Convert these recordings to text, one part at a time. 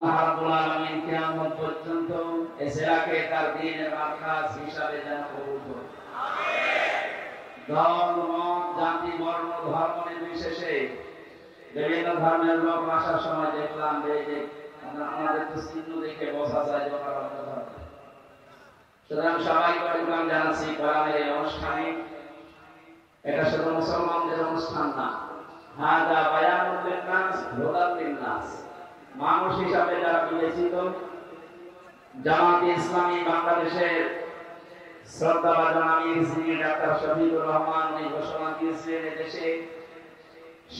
রাব্বুল আলামিন কিয়ামত পর্যন্ত এসেরাকে তার দ্বীনের আখাস হিসাবে যেন কবুল করে। দল, মত, জাতি, বর্ণ, ধর্ম নির্বিশেষে বিভিন্ন ধর্মের লোক আসার সময় দেখলাম যে আমাদের তো চিহ্ন দেখে বোঝা যায় যে ওরা অন্য ধর্ম। সুতরাং সবাইকে ওয়েলকাম জানাচ্ছি কোরআনের এই অনুষ্ঠানে। এটা শুধু মুসলমানদের অনুষ্ঠান না, হাদা বায়ানুল লিন্নাস হুদাল লিন্নাস। মানুষ হিসাবে যারা বিবেচিত, জামাতে ইসলামী বাংলাদেশের শ্রদ্ধাভাজন আমির যিনি ডাক্তার শফিকুর রহমান উনি ঘোষণা দিয়েছিলেন এদেশে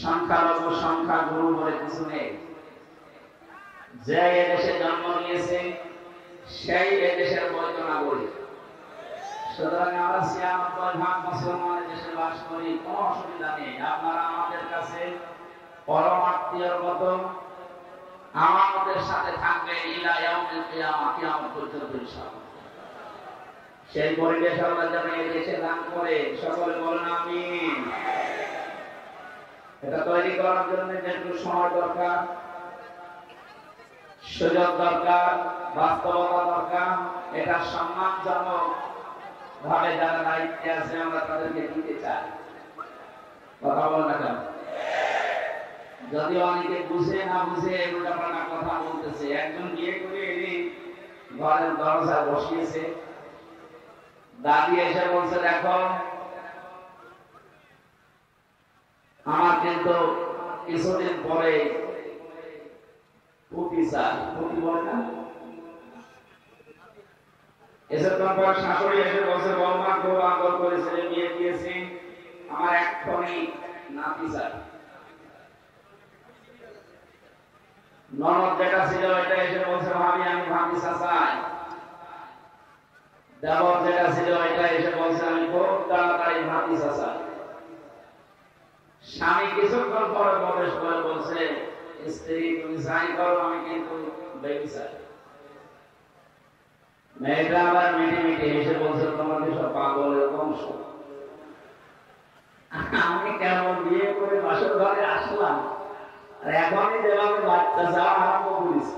সংখ্যালঘু সংখ্যাগুরু বলে কিছু নেই। যে এদেশে জন্ম নিয়েছে সেই এদেশের বৈধ নাগরিক। সুতরাং আমরা ৯৬ ভাগ মুসলমান দেশে বাস করি, কোনো অসুবিধা নেই। আপনারা আমাদের কাছে পরমাত্মীয়র মতো আমাদের সাথে থাকবে ইলা ইয়াউমিল কিয়ামা, কিয়ামত পর্যন্ত ইনশাআল্লাহ। সেই পরিবেশ আল্লাহ যেন এই দেশে দান করে, সকলে বলেন আমিন। এটা তৈরি করার জন্য যেটুকু সময় দরকার, সুযোগ দরকার, বাস্তবতা দরকার, এটা সম্মানজনক ভাবে যারা দায়িত্বে আছে আমরা তাদেরকে দিতে চাই। কথা বল না কেন? যদি অনেকে বুঝে না বুঝে উল্টাপাল্টা কথা বলতেছে। একজন বিয়ে করে এনে ঘরের দরজায় বসিয়েছে, দাদি এসে বলছে দেখো আমার কিন্তু কিছুদিন পরে পুতি চাই। পুতি বলে না? এসে তোমার শাশুড়ি এসে বলছে বৌমা খুব আদর করে ছেলে বিয়ে দিয়েছি, আমার এক্ষুনি নাতি চাই। ননদ যেটা ছিল এটা এসে বলছে ভাবি আমি ভাতিজা চাই। দেবর যেটা ছিল এটা এসে বলছে আমি খুব তাড়াতাড়ি ভাতিজা চাই। স্বামী কিছুক্ষণ পরে প্রবেশ করে বলছে স্ত্রী তুমি যাই করো আমি কিন্তু বেবি চাই। মেয়েটা আবার মিটি মিটি এসে বলছে তোমার সব পাগলের বংশ। আমি কেমন বিয়ে করে বাসর ঘরে আসলাম আর এখনই যেভাবে বাচ্চা যাওয়া আরম্ভ করেছে।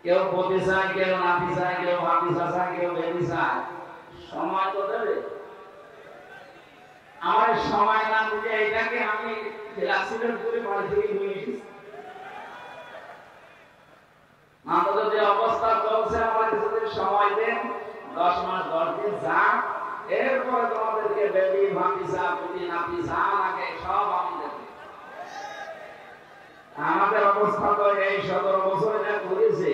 কেউ পতি চায়, কেউ নাতি চায়, কেউ ভাতিজা চায়, কেউ বেবি চায়। সময় তো দেবে। আমার সময় না দিলে এটাকে আমি অ্যাক্সিডেন্ট করে বাড়ি থেকে নিয়ে এসেছি। আমাদের যে অবস্থা চলছে আমার কিছুদিন সময় দেন, 10 মাস 10 দিন যাক, এরপরে তোমাদেরকে বেবি ভাতিজা পুতি নাতি যা লাগে সব আমি দেব। আমাদের অবস্থা তো এই 17 বছর যা করেছে,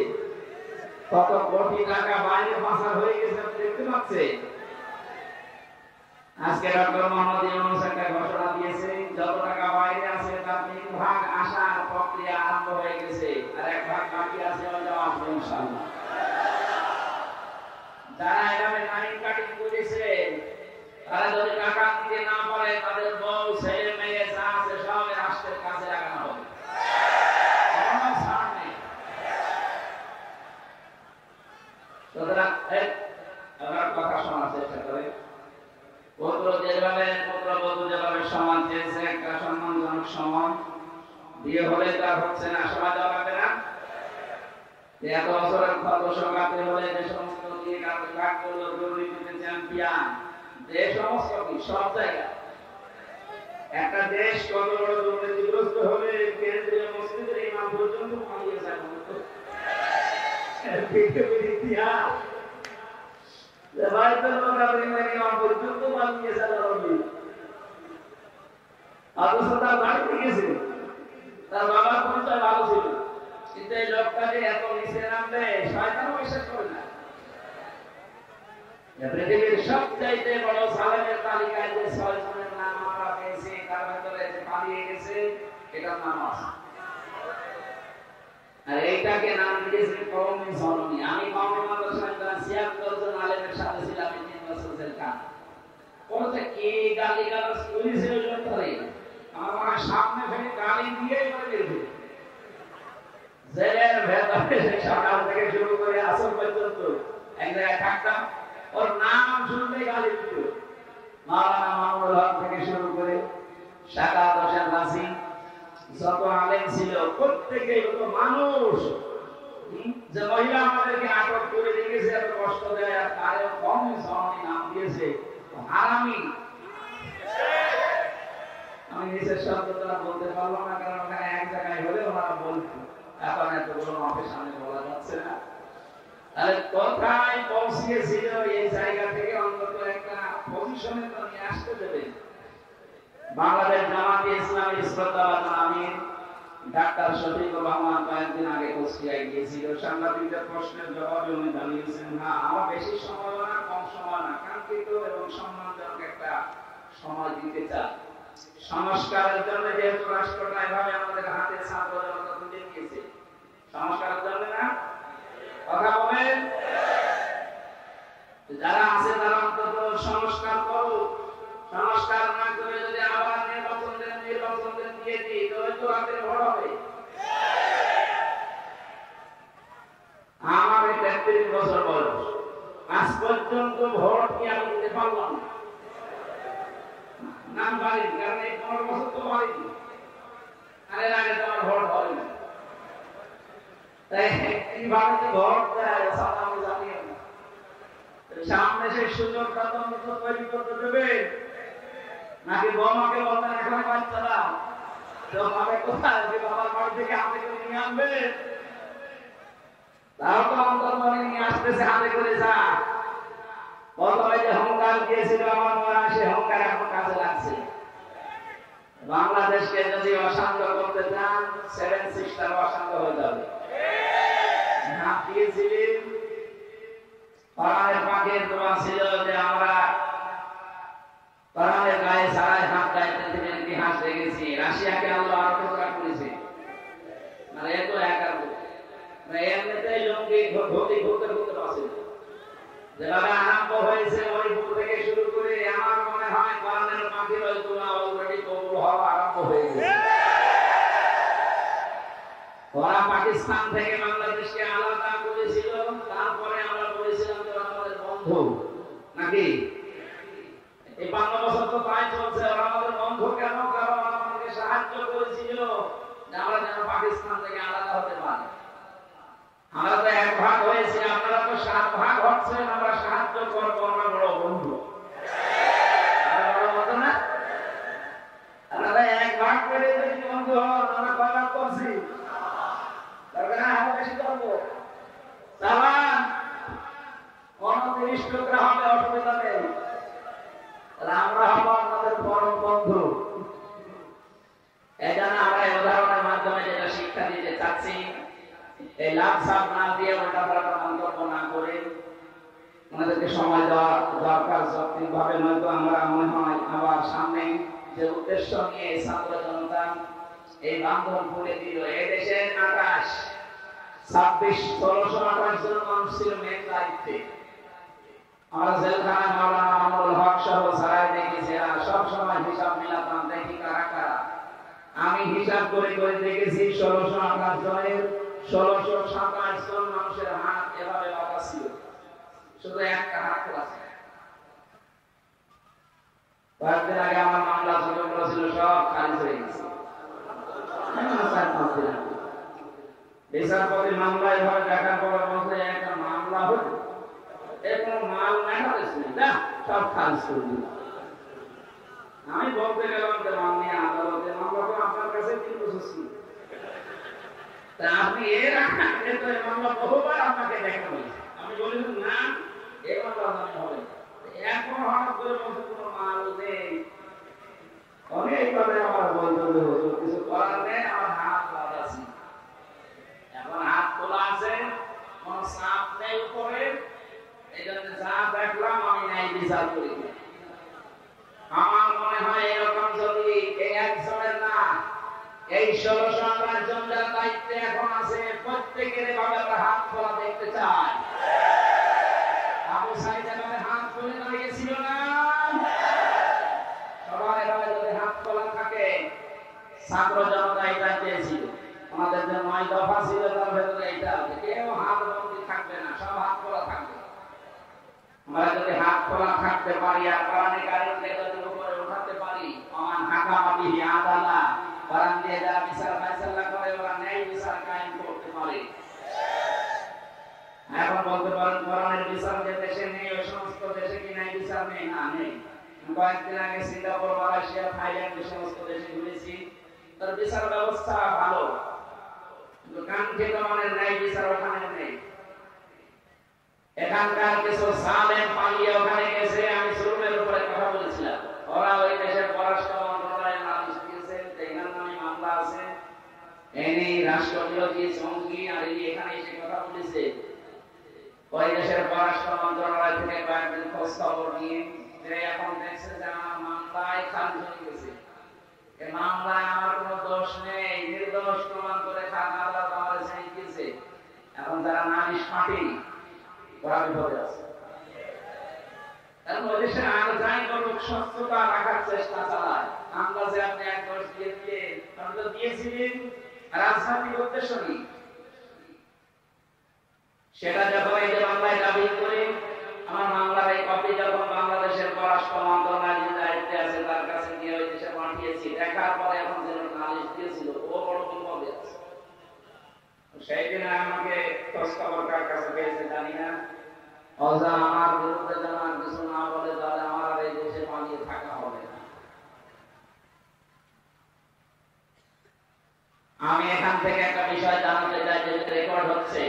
কত কোটি টাকা বাইরে পাচার হয়ে গেছে দেখতে পাচ্ছে। আজকে ডক্টর মোহাম্মদ ইউনূস একটা ঘোষণা দিয়েছে যত টাকা বাইরে আছে তার 3 ভাগ আসার প্রক্রিয়া আরম্ভ হয়ে গেছে, আর 1 ভাগ বাকি আছে হয়তো আসবে ইনশাআল্লাহ। যারা এভাবে নাইন কাটিং করেছে তারা যদি টাকা দিতে না পারে তাদের বউ ছেলে মেয়ে যা আছে সব রাষ্ট্রের কাছে লাগানো হবে। কোনো ছাড় নেই। সুতরাং আমার কথা শোনার চেষ্টা করে। পুত্রবধূ যেভাবে সমান চেয়েছে, একটা সম্মানজনক সমান বিয়ে হলে তার হচ্ছে না, সমাজ হবে না। এত বছরের ক্ষত শোকাতে হলে যে সমস্ত কাজগুলো দুর্নীতিতে চ্যাম্পিয়ন, যে সমস্ত সব জায়গায় একটা দেশ কত বড় দুর্নীতিগ্রস্ত হলে কেন্দ্রীয় মসজিদের ইমাম পর্যন্ত পালিয়ে যায়। ইতিহাস তার বাবার পরিচয় ভালো ছিল, কিন্তু এই লোকটাকে এত নিচে নামবে শয়তানও বিশ্বাস করে না। পৃথিবীর সবচাইতে বড় সালেমের তালিকায় যে 6 জনের নাম আমরা পেয়েছি তার ভেতরে যে পালিয়ে গেছে এটার নাম আছে। আর এইটাকে নাম দিয়েছে কওমি জননী। আমি কওমি মাদ্রাসায় ৭৬ জন আলেমের সাথে ছিলাম ৩ বছর জেল কাট। কোনটা কি গালি গালাজ করেছে ওই লোকটারে আমার সামনে ফেলে গালি দিয়ে করে বের জেলের ভেতরে সকাল থেকে শুরু করে আসর পর্যন্ত এক জায়গায় থাকতাম, ওর নাম শুনলে গালি দিত। মাওলানা মামুনুল হক থেকে শুরু করে সাকাত হোসেন রাজি, যত আলেম ছিল প্রত্যেকেই হতো মানুষ, হারামি। আমি নিজের শব্দটা বলতে পারলাম না, কারণ ওখানে এক জায়গায় হলে ওনারা বলতো, এখন এতগুলো মাপের সামনে বলা যাচ্ছে না। আরে কোথায় পৌঁছিয়েছিল এই জায়গা থেকে অন্তত একটা পজিশনে তো নিয়ে আসতে দেবে। বাংলাদেশ জামাতে ইসলামী শ্রদ্ধাভাজন আমির ডাক্তার শফিকুর রহমান কয়েকদিন আগে কুষ্টিয়ায় গিয়েছিল। সাংবাদিকদের প্রশ্নের জবাবে উনি জানিয়েছেন, হ্যাঁ আমার বেশি সময় না, কম সময় না, কাঙ্ক্ষিত এবং সম্মানজনক একটা সময় দিতে চাই। সংস্কারের জন্য যেহেতু রাষ্ট্রটা এভাবে আমাদের হাতে ছাত্র জনতা তুলে দিয়েছে, সংস্কারের জন্য না কথা বলেন, যারা আছে তারা অন্তত সংস্কার করুক। সংস্কার না করে যদি আবার নির্বাচন দিয়ে দিই তবে তো রাতের ভোট হবে। আমার 33 বছর বয়স, আজ পর্যন্ত ভোট কি আমি দিতে পারলাম না। নাম পারিনি, কারণ এই 15 বছর তো পারিনি, আরে আগে তো আমার ভোট হয়নি। তাই কিভাবে যে ভোট দেয় আমি জানি না। সামনে সেই সুযোগটা তো তৈরি করতে দেবে নাকি বৌমাকে বলবেন এখন বাচ্চারা ভাবে কোথায় যে বাবার বাড়ি থেকে হাতে করে নিয়ে আনবে, তাও তো অন্তর মনে নিয়ে আসতেছে হাতে করে। যা প্রথমে যে হুঙ্কার দিয়েছিল আমার মনে হয় সে হুঙ্কার এখন কাজে লাগছে। বাংলাদেশকে যদি অশান্ত করতে চান 7 সিস্টার অশান্ত হয়ে যাবে। হাত দিয়েছিলেন, কোরআনের পাকের দোয়া ছিল যে আমরা কোরআনের গায়ে সারায় হাত গাইতে থেকে ইতিহাস দেখেছি। রাশিয়াকে আল্লাহ আরো টুকরা করেছে, মানে এত একার মানে এমনিতেই লঙ্গি ধুতি ঘুরতে ঘুরতে পারছে। যেভাবে আরম্ভ হয়েছে মণিপুর থেকে শুরু করে আমার মনে হয় কোরআনের পাখির দোয়া অলরেডি কবুল হওয়া আরম্ভ হয়ে গেছে। ওরা পাকিস্তান থেকে বাংলাদেশকে আলাদা করেছিল, তারপরে আমরা বলেছিলাম যে আমাদের বন্ধু নাকি। এই ৫ বছর তো তাই চলছে, ওরা আমাদের বন্ধু কেন? কারণ ওরা আমাদেরকে সাহায্য করেছিল যে আমরা যেন পাকিস্তান থেকে আলাদা হতে পারি। আমরা তো 1 ভাগ হয়েছি, আপনারা তো 7 ভাগ হচ্ছেন, আমরা সাহায্য করবো, আমরা বড় বন্ধু। বড় বন্ধু না? আপনারা 1 ভাগ করে যদি বন্ধু হন, আমরা কয় ভাগ করছি? দরকার আরো বেশি করবো। চালান 29 টুকরা হবে, অসুবিধা নেই। আমরা হব আমাদের পরম বন্ধু। এই জন্য আমরা এই উদাহরণের মাধ্যমে যেটা শিক্ষা দিতে চাচ্ছি, এই লাভ সাপ না দিয়ে ওটা পাল্টা মন্তব্য না করে আমাদেরকে সময় দেওয়া দরকার যৌক্তিকভাবে, নয়তো আমরা মনে হয় আবার সামনে যে উদ্দেশ্য নিয়ে ছাত্র জনতা এই বান্ধব খুলে দিল। এই দেশের আকাশ 1628 জন মানুষ ছিল মেন দায়িত্বে। আমরা জেলখানায় মাওলানা মামুনুল হক সহ সারাই দেখেছি, সব সময় হিসাব মিলাতাম, দেখি কারা কারা। আমি হিসাব করে করে দেখেছি 1628 জনের 1627 জন মানুষের হাত এভাবে বাঁধা ছিল, শুধু একটা হাত খোলা ছিল। কয়েকদিন আগে আমার মামলা যতগুলো ছিল সব খারিজ হয়ে গেছে। বিচারপতি মামলা এভাবে দেখার পর বলছে একটা মামলা হলো, এরকম মাল না, সব খারিজ করে দিল। আমি বলতে গেলাম যে মাননীয় আদালতে মামলা তো আপনার কাছে 3 বছর ছিল, তা আপনি এর আগে তো এই মামলা বহুবার আপনাকে দেখা হয়েছে। আমি বলি না এই মামলা জানি হবে, এখন হঠাৎ করে বলছে কোনো মাল নেই। অনেকভাবে আমার বলতে হতো, কিছু করার নেই, আমার হাত বাঁধা আছে। এখন হাত তোলা আছে, কোনো চাপ নেই উপরে, এই জন্য যা দেখলাম আমি ন্যায় বিচার করি। আমার মনে হয় এরকম যদি এই একজনের না, এই 1628 জন যার দায়িত্বে এখন আছে, প্রত্যেকের এভাবে আমরা হাত খোলা দেখতে চাই। আবু সাইদ এভাবে হাত খুলে দাঁড়িয়েছিল না, সবার এভাবে যদি হাত খোলা থাকে। ছাত্র জনতা এটা চেয়েছিল, আমাদের যে 9 দফা ছিল তার ভেতরে এটা, কেউ হাত বন্দি থাকবে না, সব হাত খোলা থাকবে। আমরা যদি হাত খোলা থাকতে পারি আর কোরআনে কারিমকে যদি উপরে উঠাতে পারি, আমান হাকামা বিহি আদালা, কোরআন দিয়ে যারা বিচার ফায়সালা করে ওরা ন্যায় বিচার কায়েম করতে পারে। এখন বলতে পারেন কোরআনের বিচার যে দেশে নেই ওই সমস্ত দেশে কি ন্যায় বিচার নেই? না, নেই। কয়েকদিন আগে সিঙ্গাপুর, মালয়েশিয়া, থাইল্যান্ড এই সমস্ত দেশে ঘুরেছি। তার বিচার ব্যবস্থা ভালো, কিন্তু কাঙ্ক্ষিত মানের ন্যায় বিচার ওখানে নেই। এখানকার কিছু সালেম পালিয়ে ওখানে গেছে। আমি জুলুমের উপরে কথা বলেছিলাম। ওরা ওই দেশের পররাষ্ট্র মন্ত্রণালয়ের নালিশ দিয়েছেন, এখানে নামে মামলা আছে, এনে রাষ্ট্রবিরোধী জঙ্গি, আর এখানে এসে কথা বলেছে। ওই দেশের পররাষ্ট্র মন্ত্রণালয় থেকে কয়েকদিন খোঁজ খবর নিয়ে যে এখন দেখছে যে আমার মামলায় খারিজ হয়ে গেছে। এই মামলায় আমার কোনো দোষ নেই, নির্দোষ প্রমাণ করে খান আদালত আমার ছেড়ে দিয়েছে। এখন যারা নালিশ পাঠিয়ে ওরা বিপদে আছে। কারণ ওই দেশে আর যাই করুক সত্যতা রাখার চেষ্টা চালায়। আমরা যে আপনি এক দোষ দিয়ে দিয়ে আপনি তো দিয়েছিলেন রাজনৈতিক উদ্দেশ্য নেই, সেটা যখন এই যে মামলায় দাবি করে আমার মামলার এই কপি যখন বাংলাদেশের পররাষ্ট্র মন্ত্রণালয় যে দায়িত্বে আছে তার কাছে গিয়ে ওই দেশে পাঠিয়েছি, দেখার পরে এখন যে নালিশ দিয়েছিল ও বড় বিপদে আছে। সেই দিন আমাকে খোঁজ খবর কার কাছে পেয়েছে জানি না, অজা আমার বিরুদ্ধে যেন আর কিছু না বলে, তাহলে আমার আর এই দেশে পালিয়ে থাকা হবে না। আমি এখান থেকে একটা বিষয় জানাতে চাই, যে রেকর্ড হচ্ছে,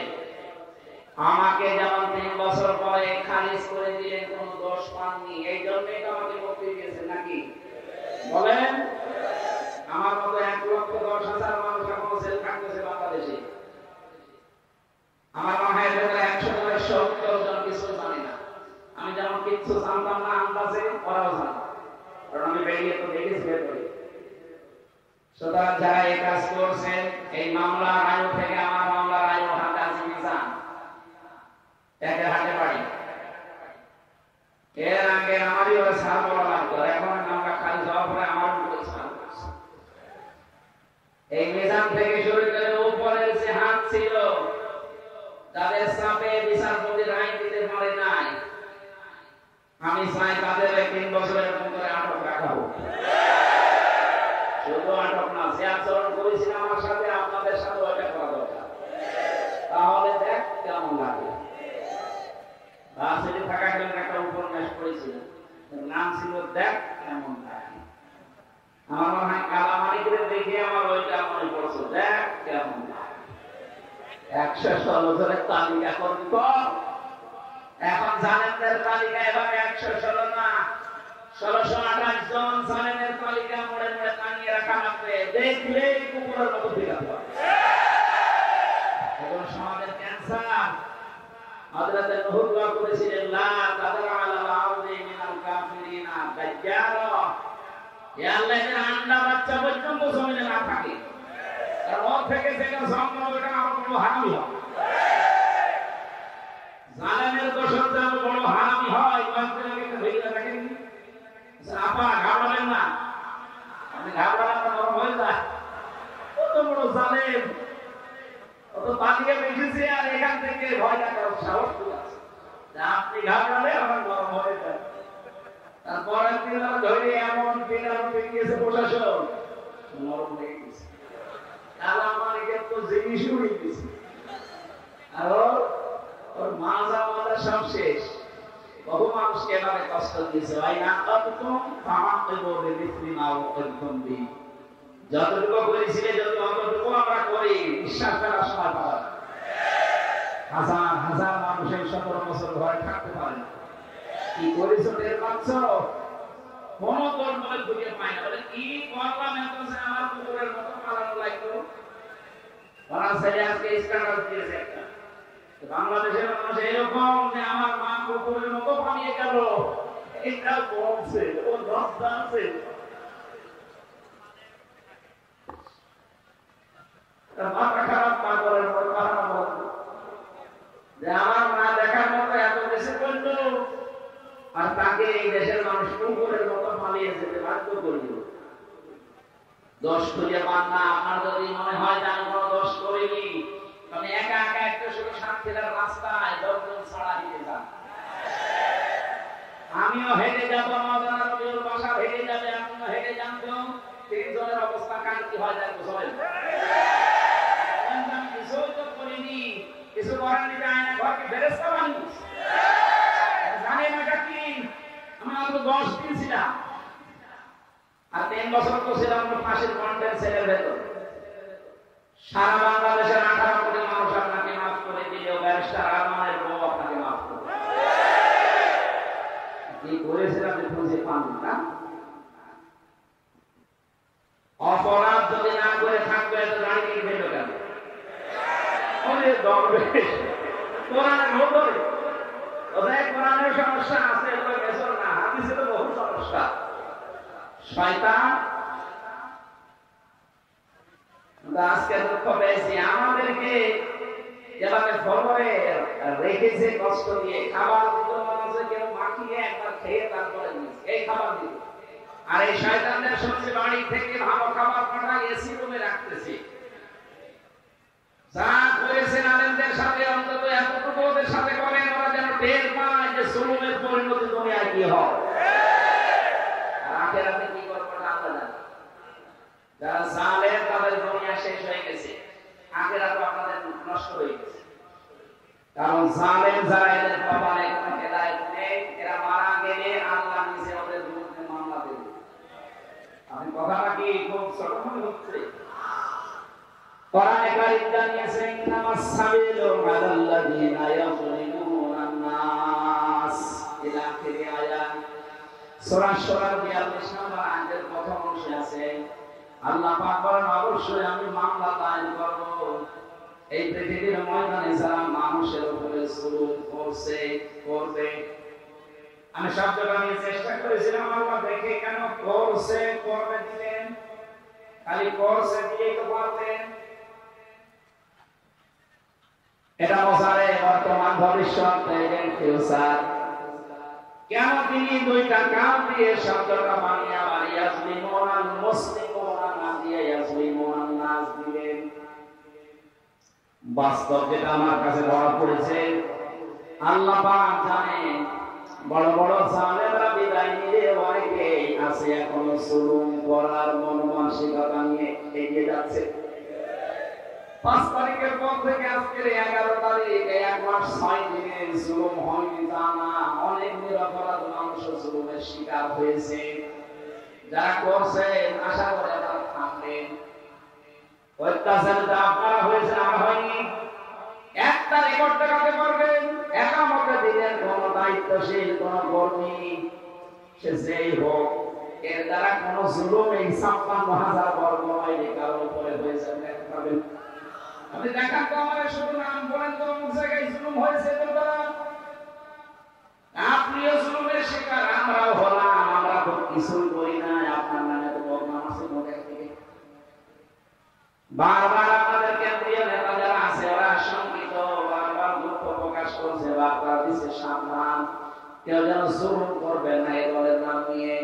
আমাকে যেমন 3 বছর পরে খারিজ করে দিলেন, কোন দোষ পাননি, এই জন্যই তো আমাকে মুক্তি দিয়েছেন নাকি বলেন? আমার মতো 1,10,000 মানুষ এখনো জেল খাটতেছে বাংলাদেশে। আমার মনে হয় 170 জন কিছু জানে না। আমি যেমন কিছু জানতাম না, আন্দাজে ওরাও জানে, কারণ আমি বেরিয়ে তো দেখেছি ভেতরে। সুতরাং যারা এই কাজ করছেন, এই মামলা আয়ু থেকে আমার মামলার আয়ু হাতে আছে মিজান, একে হাতে পারি। এর আগে আমারই ওরা ছাড় বলা লাগতো, এখন মামলা খারিজ হওয়ার পরে আমার উপরে ছাড় করছে। এই মিজান থেকে শুরু করে উপরের যে হাত ছিল, তাদের চাপে বিচারপতি রায় দিতে পারে নাই, আমি চাই তাদের 3 বছরের ভিতরে আটক রাখা হোক। শুধু আটক না, যে আচরণ করেছিল আমার সাথে আপনাদের সাথে ওইটা করা দরকার। তাহলে দেখ কেমন লাগে। রাজনীতি থাকাকালীন একটা উপন্যাস পড়েছিলাম, নাম ছিল দেখ কেমন লাগে। আমার মনে হয় কালামানিকদের দেখে আমার ওইটা মনে পড়ছে, দেখ কেমন লাগে। 116 জনের তালিকা করব। এখন জালেমদের তালিকা এভাবে 116 না, 1628 জন জালেমের তালিকা মোড়ে মোড়ে টানিয়ে রাখা লাগবে, দেখলেই কুকুরের মতো বিরাট হয়। এখন সমাজের ক্যান্সার। হযরত নূহ দোয়া করেছিলেন, লা তাদার আলাল আরদি মিনাল কাফিরিনা দাজ্জারা, হে আল্লাহ, এর আন্ডা বাচ্চা পর্যন্ত জমিনে না থাকে, আর ওর থেকে যেটা জন্ম ওটা আমার বড় হারামি হয়। জালেমের দোষর যেন বড় হারামি হয়। কয়েকদিন আগে একটা ভিডিও দেখেন, আপা ঘাবড়াবেন না, আপনি ঘাবড়ালে আপনার নরম হয়ে যায়। কত বড় জালেম, কত পালিয়ে বেঁচেছে, আর এখান থেকে ভয় দেখার সাহস আছে, আপনি ঘাবড়ালে আমার নরম হয়ে যায়। তারপর একদিন ধরে এমন ফিনার পেয়েছে প্রশাসন, নরম হয়ে গেছে। কালামানিকের তো জিনিসই উড়ে গেছে, আর ওর মাজা মাজা সব শেষ। বহু মানুষকে এভাবে কষ্ট দিয়েছে। যতটুকু করেছিলে, যদি অতটুকু আমরা করি, বিশ্বাস করার সময় পাওয়া যায়। হাজার হাজার মানুষের 17 বছর ঘরে থাকতে পারে না, কি করেছ টের পাচ্ছ? কোন তোর বলে খুঁজে পায় না, বলে কি করলাম এত যে আমার কুকুরের মতো পালানো লাগলো। ওরা ছেলে আজকে স্ট্যাটাস দিয়েছে একটা, বাংলাদেশের মানুষ এরকম যে আমার মা কুকুরের মতো পালিয়ে গেল, এটা বলছে ও দশটা আছে। মাথা খারাপ পাগলের মতো খারাপ বলতো যে আমার মা দেখার মতো এত দেশে করলো, আর তাকে এই দেশের মানুষ কুকুরের মতো পালিয়ে যেতে বাধ্য করল। দোষ খুঁজে পান না। আপনার যদি মনে হয় যে আমি কোনো দোষ করিনি, আমি একা একা একটা শুধু সাতক্ষীরার রাস্তায় 10 জন ছাড়া দিতে যান, আমিও হেঁটে যাবো, মৌলানা রবিউল বাসা হেঁটে যাবে, আপনিও হেঁটে যান, তো 3 জনের অবস্থা কার কি হয় দেখো সবাই। আমি কিছুই তো করিনি, কিছু করার নিতে আয়না ঘরকে ফেরেশতা বানিয়েছি, জানেন এটা কি? আমি মাত্র 10 দিন ছিলাম, আর 3 বছর তো ছিলাম ফাঁসির কন্টেন্ট সেলের ভেতর। সারা বাংলাদেশের 18 কোটি মানুষ আপনাকে মাফ করে দিলেও ব্যারিস্টার আরমানের বউ আপনাকে মাফ করে কি করেছেন আপনি খুঁজে পান না। অপরাধ যদি না করে থাকবে তো দাঁড়িয়ে ফেলবে কেন? ওরে দরবেশ কোরআনের মধ্যে ওদের কোরআনের সমস্যা আছে, এগুলো মেসর না, হাদিসে তো বহু সমস্যা। শয়তান আজকে দুঃখ পেয়েছি, আমাদেরকে যেভাবে ফলরে রেখেছে কষ্ট দিয়ে, খাবার দিল মানুষে কেউ মাখিয়ে একবার খেয়ে তারপরে এই খাবার দিল। আর এই শয়তানদের শুনছি বাড়ি থেকে ভালো খাবার পাঠায় এসি রুমে রাখতেছি। যা করেছেন আলেমদের সাথে অন্তত এতটুকু ওদের সাথে করেন, ওরা যেন টের পায় যে জুলুমের পরিণতি দুনিয়ায় কি হয়, আর আখিরাতে কি করবে না আল্লাহ জানে। যারা জালেম তাদের দুনিয়া শেষ হয়ে গেছে, আখিরাত আপনাদের নষ্ট হয়ে গেছে। কারণ জালেম যারা এদের কপালে কোনো হেদায়েত নেই, এরা মারা গেলে আল্লাহ নিজে ওদের বিরুদ্ধে মামলা দেবে। আমি কথাটা কি খুব ছোট মনে হচ্ছে? কোরআনে কারীম জানিয়েছে ইন্নামাস সাবিলু আলাল্লাযিনা ইয়াযলিমুনান নাস ইলা আখিরি আয়াত। সূরা সূরা 42 নম্বর আয়াতের প্রথম অংশে আছে আল্লাহ পাক বলেন, অবশ্যই আমি মামলা দায়ের করব এই পৃথিবীর ময়দানে যারা মানুষের উপরে জুলুম করছে করবে। আমি শব্দটা নিয়ে চেষ্টা করেছিলাম, আল্লাহ দেখে কেন করছে করবে দিলেন, খালি করছে দিয়েই তো পারতেন। এটা বোঝালে বর্তমান ভবিষ্যৎ প্রেজেন্ট ফিউচার। কেন তিনি দুইটা কাল দিয়ে শব্দটা বানিয়ে আবার ইয়াজলিমুনাল মুসলিমুনা না দিয়ে ইয়াজলিমুনান নাস দিলেন? বাস্তব যেটা আমার কাছে ধরা পড়েছে, আল্লাহ পাক জানেন বড় বড় জালেমরা বিদায় নিয়ে অনেকে আছে এখনো জুলুম করার মন মানসিকতা নিয়ে এগিয়ে যাচ্ছে। 5 তারিখের পর থেকে আজকের 11 তারিখ, 1 মাস 6 দিনের জুলুম হয়নি তা না, অনেক নিরপরাধ মানুষ জুলুমের শিকার হয়েছে। যারা করছে আশা করে তারা থামবেন। অত্যাচারিত আপনারা হয়েছে, আমরা হয়নি। একটা রেকর্ড দেখাতে পারবেন একামতে দিনের কোন দায়িত্বশীল কোন কর্মী সে যেই হোক, এর দ্বারা কোন জুলুম এই 56,000 বর্গ মাইল কারোর উপরে হয়েছে দেখতে পাবেন? আপনি দেখান তো আমাদের, শুধু নাম বলেন তো কোন জায়গায় জুলুম হয়েছে এদের দ্বারা। আপনিও জুলুমের শিকার, আমরাও হলাম, আমরা তো কিছুই করি না, আপনার নামে তো বদনাম আছে মোটের থেকে। বারবার আপনাদের কেন্দ্রীয় নেতা যারা আছে ওরা শঙ্কিত, বারবার দুঃখ প্রকাশ করছে, বারবার দিচ্ছে সাবধান, কেউ যেন জুলুম করবে না এই দলের নাম নিয়ে।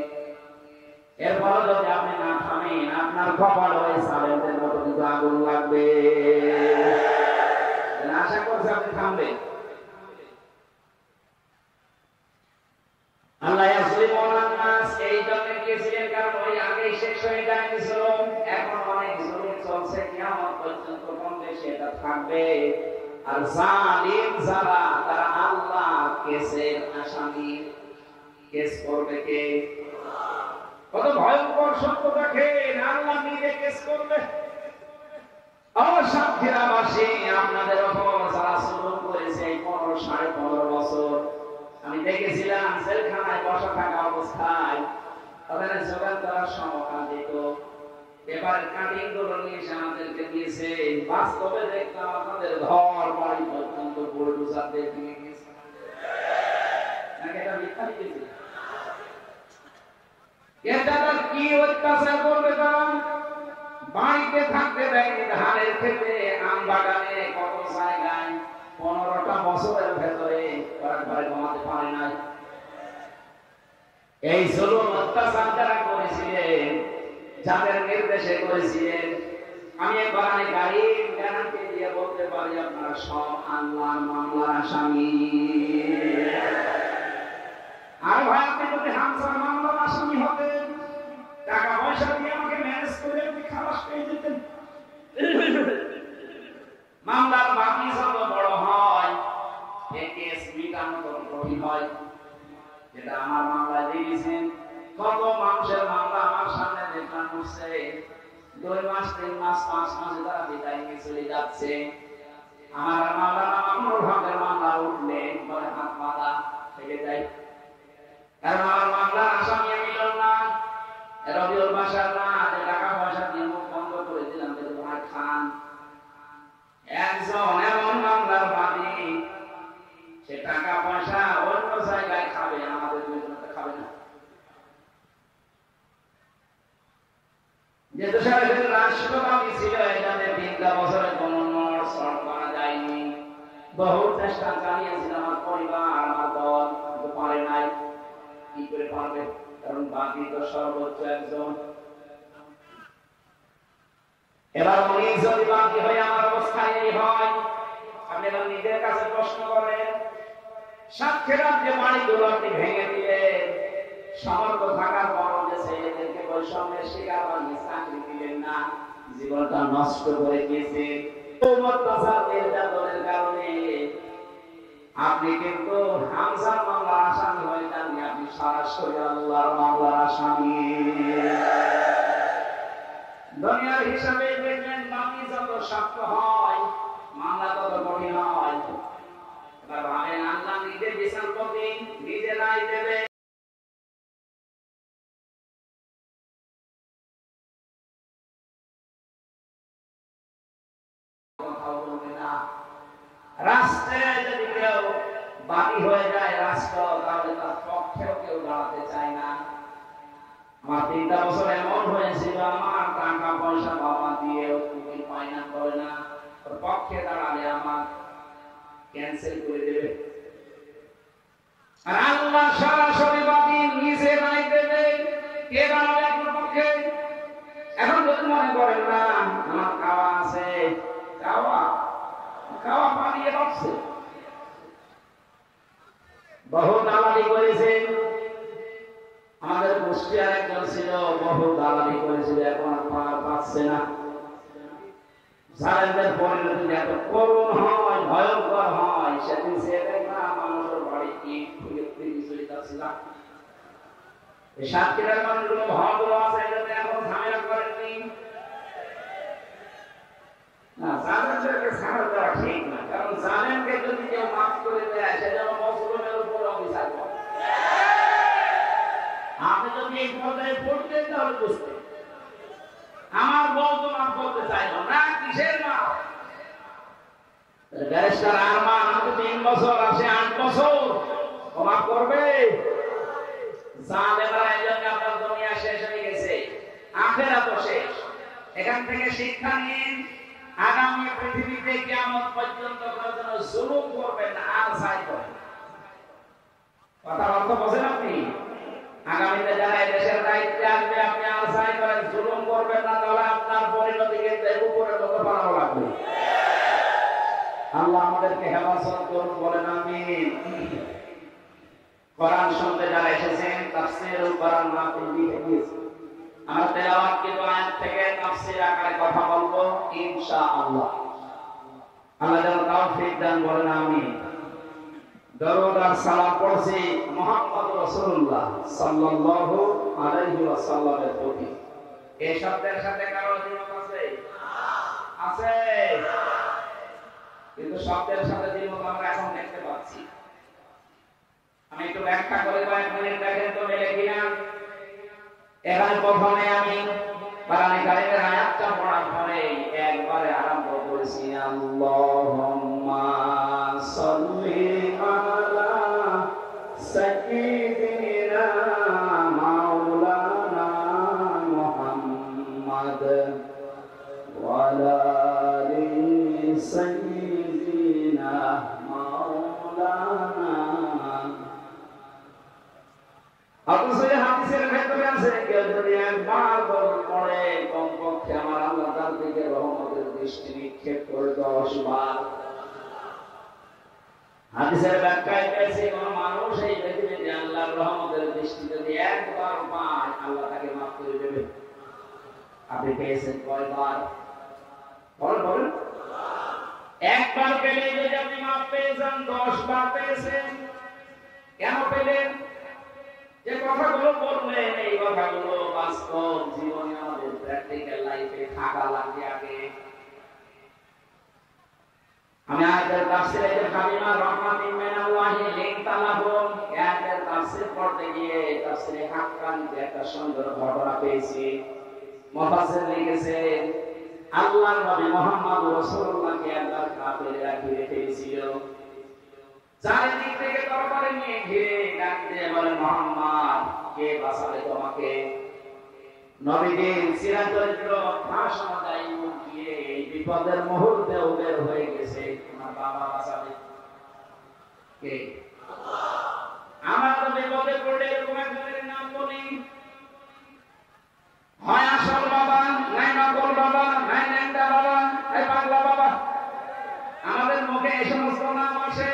এরপরে যদি আপনি না থামেন, আপনার কপাল হয়ে সালেমদের মতো কিন্তু আগুন লাগবে। আশা করছি আপনি থামবেন। আল্লাহ ইয়াজলিমুনান নাস এই জন্য দিয়েছিলেন কারণ ওই আগেই শেষ হয়ে গিয়েছিল, এখন অনেক জুলুম চলছে, কিয়ামত পর্যন্ত কোন দেশে এটা থাকবে। আর জালিম যারা তারা আল্লাহ কেসের আসামি, কেস করবে কে? কত ভয়ঙ্কর সত্য দেখেন, আল্লাহ নিজে কেস করবে। সাতক্ষীরাবাসী আপনাদের উপর যারা জুলুম করেছে এই 15-15.5 বছর, আমি দেখেছিলাম জেলখানায় বসা থাকা অবস্থায় তাদের জোগাড় করার সময় দিত, পেপারের কাটিং গুলো নিয়ে আমাদেরকে দিয়েছে। বাস্তবে দেখলাম আপনাদের ঘর বাড়ি পর্যন্ত বুলডোজার দিয়ে ভেঙে গেছে। নাকি এটা মিথ্যা লিখেছে? এটা তার কি অত্যাচার করবে তারা? বাড়িতে থাকতে দেয়নি, ধানের ক্ষেত্রে, আম বাগানে, কত জায়গায় 15টা বছরের ভেতরে ঘরে ঘুমাতে পারে নাই। এই জুলুম অত্যাচার যারা করেছিলেন, যাদের নির্দেশে করেছিলেন, আমি কোরআনে কারীম গ্যারান্টি দিয়ে বলতে পারি আপনারা সব আল্লাহর মামলার আসামি। আর ভাই আপনি যদি হামসার মামলার আসামি হতেন, টাকা পয়সা দিয়ে আমাকে ম্যানেজ করে আপনি খালাস পেয়ে যেতেন। মামলার বাকি যত বড় হয়, এই কেস মিটানো তত কঠিন হয়। যেটা আমার মামলায় দিয়েছেন। কত মানুষের মামলা আমার সামনে দেখলাম উঠছে, 2 মাস 3 মাস 5 মাসে তারা বিদায় নিয়ে চলে যাচ্ছে। আমার মাওলানা মামুনুল হকের মামলা উঠলে বলে হাত মাথা থেকে যায়, কারণ আমার মামলার আসামি আমি না, রবিউল বাশার না, যে টাকা পয়সা দিয়ে মুখ বন্ধ করে দিলাম যে তোমার খান। একজন এমন মামলার বাদী, সে টাকা পয়সা অন্য জায়গায় খাবে, আমাদের দুজনকে খাবে না। যে দেশের রাষ্ট্রপতি ছিল, এখানে 3 বছরের কোন নোট সলভ করা যায়নি। বহু চেষ্টা চালিয়েছিল আমার পরিবার, আমার দল, কিন্তু পারে নাই। কি করে পারবে? কারণ বাকি তো সর্বোচ্চ একজন। এবার উনি যদি বাকি হয়ে আমার অবস্থা এই হয়, আপনি এবার নিজের কাছে প্রশ্ন করেন, সাক্ষীর যে বাড়িগুলো আপনি ভেঙে দিলেন, সমর্থ থাকার পর যে ছেলেদেরকে বৈষম্যের শিকার বানিয়ে চাকরি দিলেন না, জীবনটা নষ্ট করে দিয়েছে নির্যাতনের কারণে, আপনি কিন্তু হামজার মামলার আসামি হয়ে যাননি, আপনি সরাসরি আল্লাহর মামলার আসামি। দুনিয়ার হিসাবে দেখবেন বাকি যত শক্ত হয়, মামলা তত কঠিন হয়। এবার ভাবেন, আল্লাহ নিজে বিচারপতি, নিজে রায় দেবে। রাষ্ট্রে যদি কেউ বাদী হয়ে যায় রাষ্ট্র, তাহলে তার পক্ষেও কেউ দাঁড়াতে চায় না। আমার 3টা বছর এমন হয়েছিল, আমার টাকা পয়সা বাবা দিয়ে উকিল ফাইনাল করে না, ওর পক্ষে দাঁড়ালে আমার ক্যান্সেল করে দেবে। আর আল্লাহ সরাসরি বাদী, নিজে রায় দেবে, কে দাঁড়াবে আপনার পক্ষে? এখন যদি মনে করেন না আমার খাওয়া আছে, খাওয়া পানিয়ে রাখছে, বহু দালালি করেছেন। আমাদের কুষ্টিয়ার একজন ছিল, বহু দালালি করেছিল, এখন আর পাচ্ছে না। জালেমদের পরিণতি এত করুণ হয়, ভয়ঙ্কর হয়। সেদিন সে দেখলাম মানুষের বাড়ি ইট খুলে চলে যাচ্ছিলাম। এই সাতক্ষীরার মানুষগুলো ভদ্র আছে, এটাতে এখন ঝামেলা করেননি না। জালেমদেরকে ছাড়া দেওয়া ঠিক না, কারণ জালেমকে যদি কেউ মাফ করে দেয়, সেটা মুসলমানের উপরে অভিশাপ করে। আপনি যদি এই পর্যায়ে পড়তেন তাহলে বুঝতেন। আমার বউ তো মাফ করতে চাইল না, কিসের মাফ? ব্যারিস্টার আরমান, আমি 3 বছর আছে 8 বছর, ও মাফ করবে? জালেমরা এই জন্য আপনার দুনিয়া শেষ হয়ে গেছে, আখিরাত শেষ। এখান থেকে শিক্ষা নিন, আগামী পৃথিবীতে কিয়ামত পর্যন্ত কোন জুলুম করবেন না, আর চাই করেন। কথার অর্থ বোঝেন আপনি? আগামীতে যারা দেশের দায়িত্বে আসবে, আপনি আর চাই করেন, জুলুম করবেন না, তাহলে আপনার পরিণতি কিন্তু উপরে লোক বাড়ানো লাগবে। আল্লাহ আমাদেরকে হেফাজত করুন, বলেন আমিন। কোরআন শুনতে যারা এসেছেন, তাফসীরুল কোরআন মাহফিল লিখে দিয়েছে। আমরা তেলাওয়াত কিন্তু আয়াত থেকে তাফসীর আকারে কথা বলবো ইনশাআল্লাহ। আল্লাহ যেন তৌফিক দান, বলেন আমিন। দরুদ আর সালাম পড়ছি মুহাম্মদ রাসূলুল্লাহ সাল্লাল্লাহু আলাইহি ওয়াসাল্লামের প্রতি। এই শব্দের সাথে কারো দ্বিমত আছে? আছে, কিন্তু শব্দের সাথে দ্বিমত আমরা এখন দেখতে পাচ্ছি। আমি একটু ব্যাখ্যা করে কয়েক মিনিট দেখেন তো মেলে কিনা। এখানে প্রথমে আমি কোরআনে কারীমের আয়াতটা পড়ার পরে একবারে আরম্ভ করেছি, আল্লাহুম্মা সাল্লি আলা সাইয়্যিদিনা মাওলানা মুহাম্মাদ ওয়া আলা আলি সাইয়্যিদিনা মাওলানা। অথচ হাদিসের ভেতরে আছে, কেউ যদি একবার পড়ে, কমপক্ষে আমার আল্লাহ তার দিকে রহমতের দৃষ্টি নিক্ষেপ করে 10 বার। হাদিসের ব্যাখ্যায় পেয়েছে, কোন মানুষ এই পৃথিবীতে আল্লাহর রহমতের দৃষ্টি যদি একবার পায়, আল্লাহ তাকে মাফ করে দেবে। আপনি পেয়েছেন কয়বার? বলেন। একবার পেলে যদি আপনি মাফ পেয়ে যান, 10 বার পেয়েছেন। কেন পেলেন? যে কথাগুলো বললেন এই কথাগুলো বাস্তব জীবনে আমাদের প্র্যাকটিক্যাল লাইফে থাকা লাগবে আগে। আমি আয়াতের তাফসীরে যে কালিমা রাহমাতিন মিনাল্লাহি লিনতালাহুম আয়াতের তাফসীর পড়তে গিয়ে তাফসীরে হাক্কানিতে একটা সুন্দর ঘটনা পেয়েছি। মুফাসসির লিখেছেন আল্লাহর নবী মুহাম্মদ রাসূলুল্লাহকে একবার কাফেররা ঘিরে ফেলেছিল। চারিদিক থেকে তরবারি নিয়ে ঘিরে ডাক দিয়ে বলে, মুহাম্মদ কে বাঁচাবে তোমাকে? নবীদের সিরাত চরিত্র ফাঁস অনুযায়ী মুখ দিয়ে এই বিপদের মুহূর্তে বের হয়ে গেছে, তোমার বাবা বাঁচাবে কে? আমার তো বিপদে পড়লে এরকম একজনের নাম বলি, হয় আসল বাবা, নাই নকল বাবা, নাই ন্যাংটা বাবা, নাই পাগলা বাবা। আমাদের মুখে এই সমস্ত নাম আসে।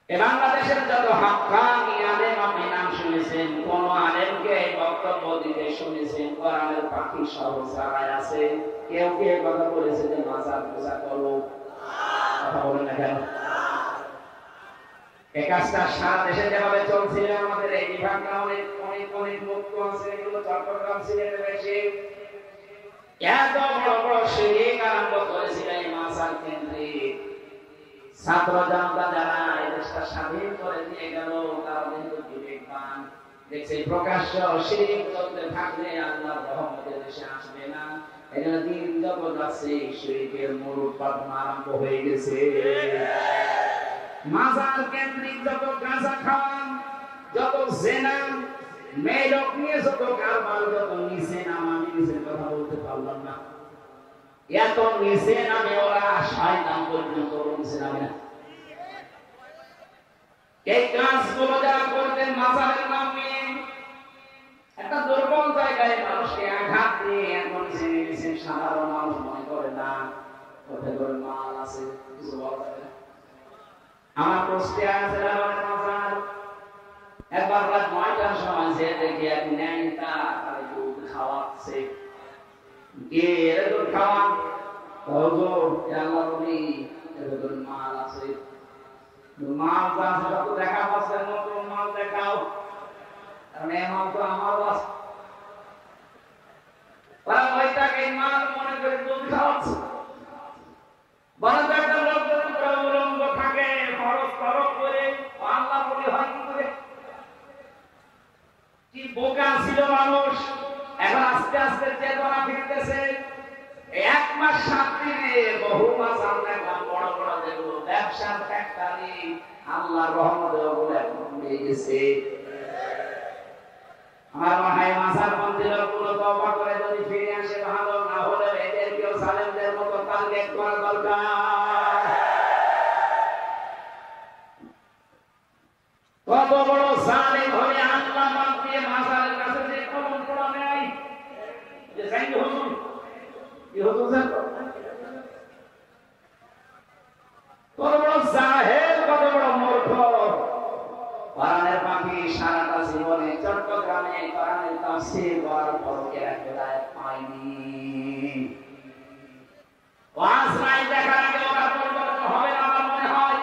বাংলাদেশের যত হাক্কানি আলেম আপনি নাম শুনেছেন, কোন আলেমকে এই বক্তব্য দিতে শুনেছেন কোরআনের পাখি সহ ছাড়াই আছে? কেউ কে কথা বলেছে যে মাজার পূজা করো? কথা বলেন না কেন? এই কাজটা সারা দেশে যেভাবে চলছিল, আমাদের এই বিভাগটা অনেক অনেক অনেক মুক্ত আছে, এগুলো চট্টগ্রাম সিলেটে বেশি। এত বড় বড় শিরিক আরম্ভ করেছিল এই মাজার কেন্দ্রিক। ছাত্র জনতা যারা এই দেশটা স্বাধীন করে দিয়ে গেল, তারা কিন্তু বিবেকবান, দেখছে প্রকাশ্য শিরিক চলতে থাকলে আল্লাহর রহমত দেশে আসবে না। এখানে দিন যত যাচ্ছে শিরিকের মূল উৎপাদন আরম্ভ হয়ে গেছে। মাজার কেন্দ্রিক যত গাঁজা খাওয়া, যত জেনা, মেয়েলোক নিয়ে যত কারবার, যত নিচে নামা, আমি নিচের কথা বলতে পারলাম না, এত নিচে নামে ওরা শয়তান পর্যন্ত নিচে নামে না। এই কাজগুলো যারা করতেন মাজারের নাম নিয়ে, একটা দুর্বল জায়গায় মানুষকে আঘাত দিয়ে এখন নিচে নিয়েছেন, সাধারণ মানুষ মনে করে না কোথায় করে মাল আছে, কিছু বলা যাবে না। আমার প্রশ্নে আছে মাজার, একবার রাত ৯টার সময় যে দেখি এক ন্যাংটা দুধ খাওয়াচ্ছে। কে দুধ খাওয়ান? মাল আছে, মাল যত দেখা পাচ্ছে নতুন মাল দেখাও, কারণ এই মাল তো আমার আছে। ওরা ওইটাকে মাল মনে করে দুধ খাওয়াচ্ছে। বড় একটা লোক যদি প্রবলম্ব থাকে খরচ খরচ করে আল্লাহ বলে হয় কি করে? কি বোকা ছিল মানুষ, এখন আস্তে আস্তে চেতনা ফিরতেছে। ১ মাস ৭ দিনে বহু মাছ আমরা বড় বড় যেগুলো ব্যবসার ফ্যাক্টরি আল্লাহর রহমতে ওগুলো এখন হয়ে গেছে। আমার মনে হয় মাছার মন্দিরগুলো তওবা করে যদি ফিরে আসে ভালো, না হলে এদেরকেও সালেমদের মতো টার্গেট করা দরকার। কত বড় জালেম হয়ে আল্লাহ মাফ দিয়ে মাজারের কাছে যে কলম পড়া নেয়, যে সাইন হুজুর কি হুজুর কত বড় জাহেল, কত বড় মূর্খ। কোরআনের পাখি সারাটা জীবনে চট্টগ্রামে কোরআনের তাফসীর করার পর হেদায়েত পায়নি। ওয়াজ নাই দেখার আগে ওরা পরিবর্তন হবে না আমার মনে হয়।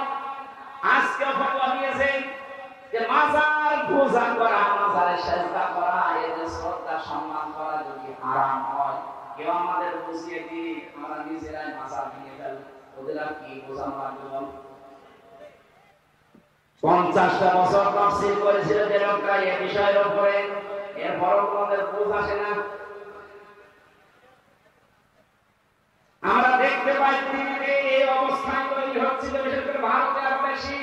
আজকে ফতোয়া দিয়েছে যে মাজার পূজা করা, মাজারে সেজদা করা, এদের শ্রদ্ধা সম্মান করা যদি হারাম হয়, কেউ আমাদের বুঝিয়ে দিই, আমরা নিজেরাই মাজার ভেঙে ফেল, ওদের আর কি বোঝানো লাগবে বল? ৫০টা বছর তাফসীর করেছিল যে লোকরা এই বিষয়ের উপরে, এরপরও আমাদের বুঝ আসে না। আমরা দেখতে পাই পৃথিবীতে এই অবস্থায় তৈরি হচ্ছিল, বিশেষ করে ভারতে আরো বেশি।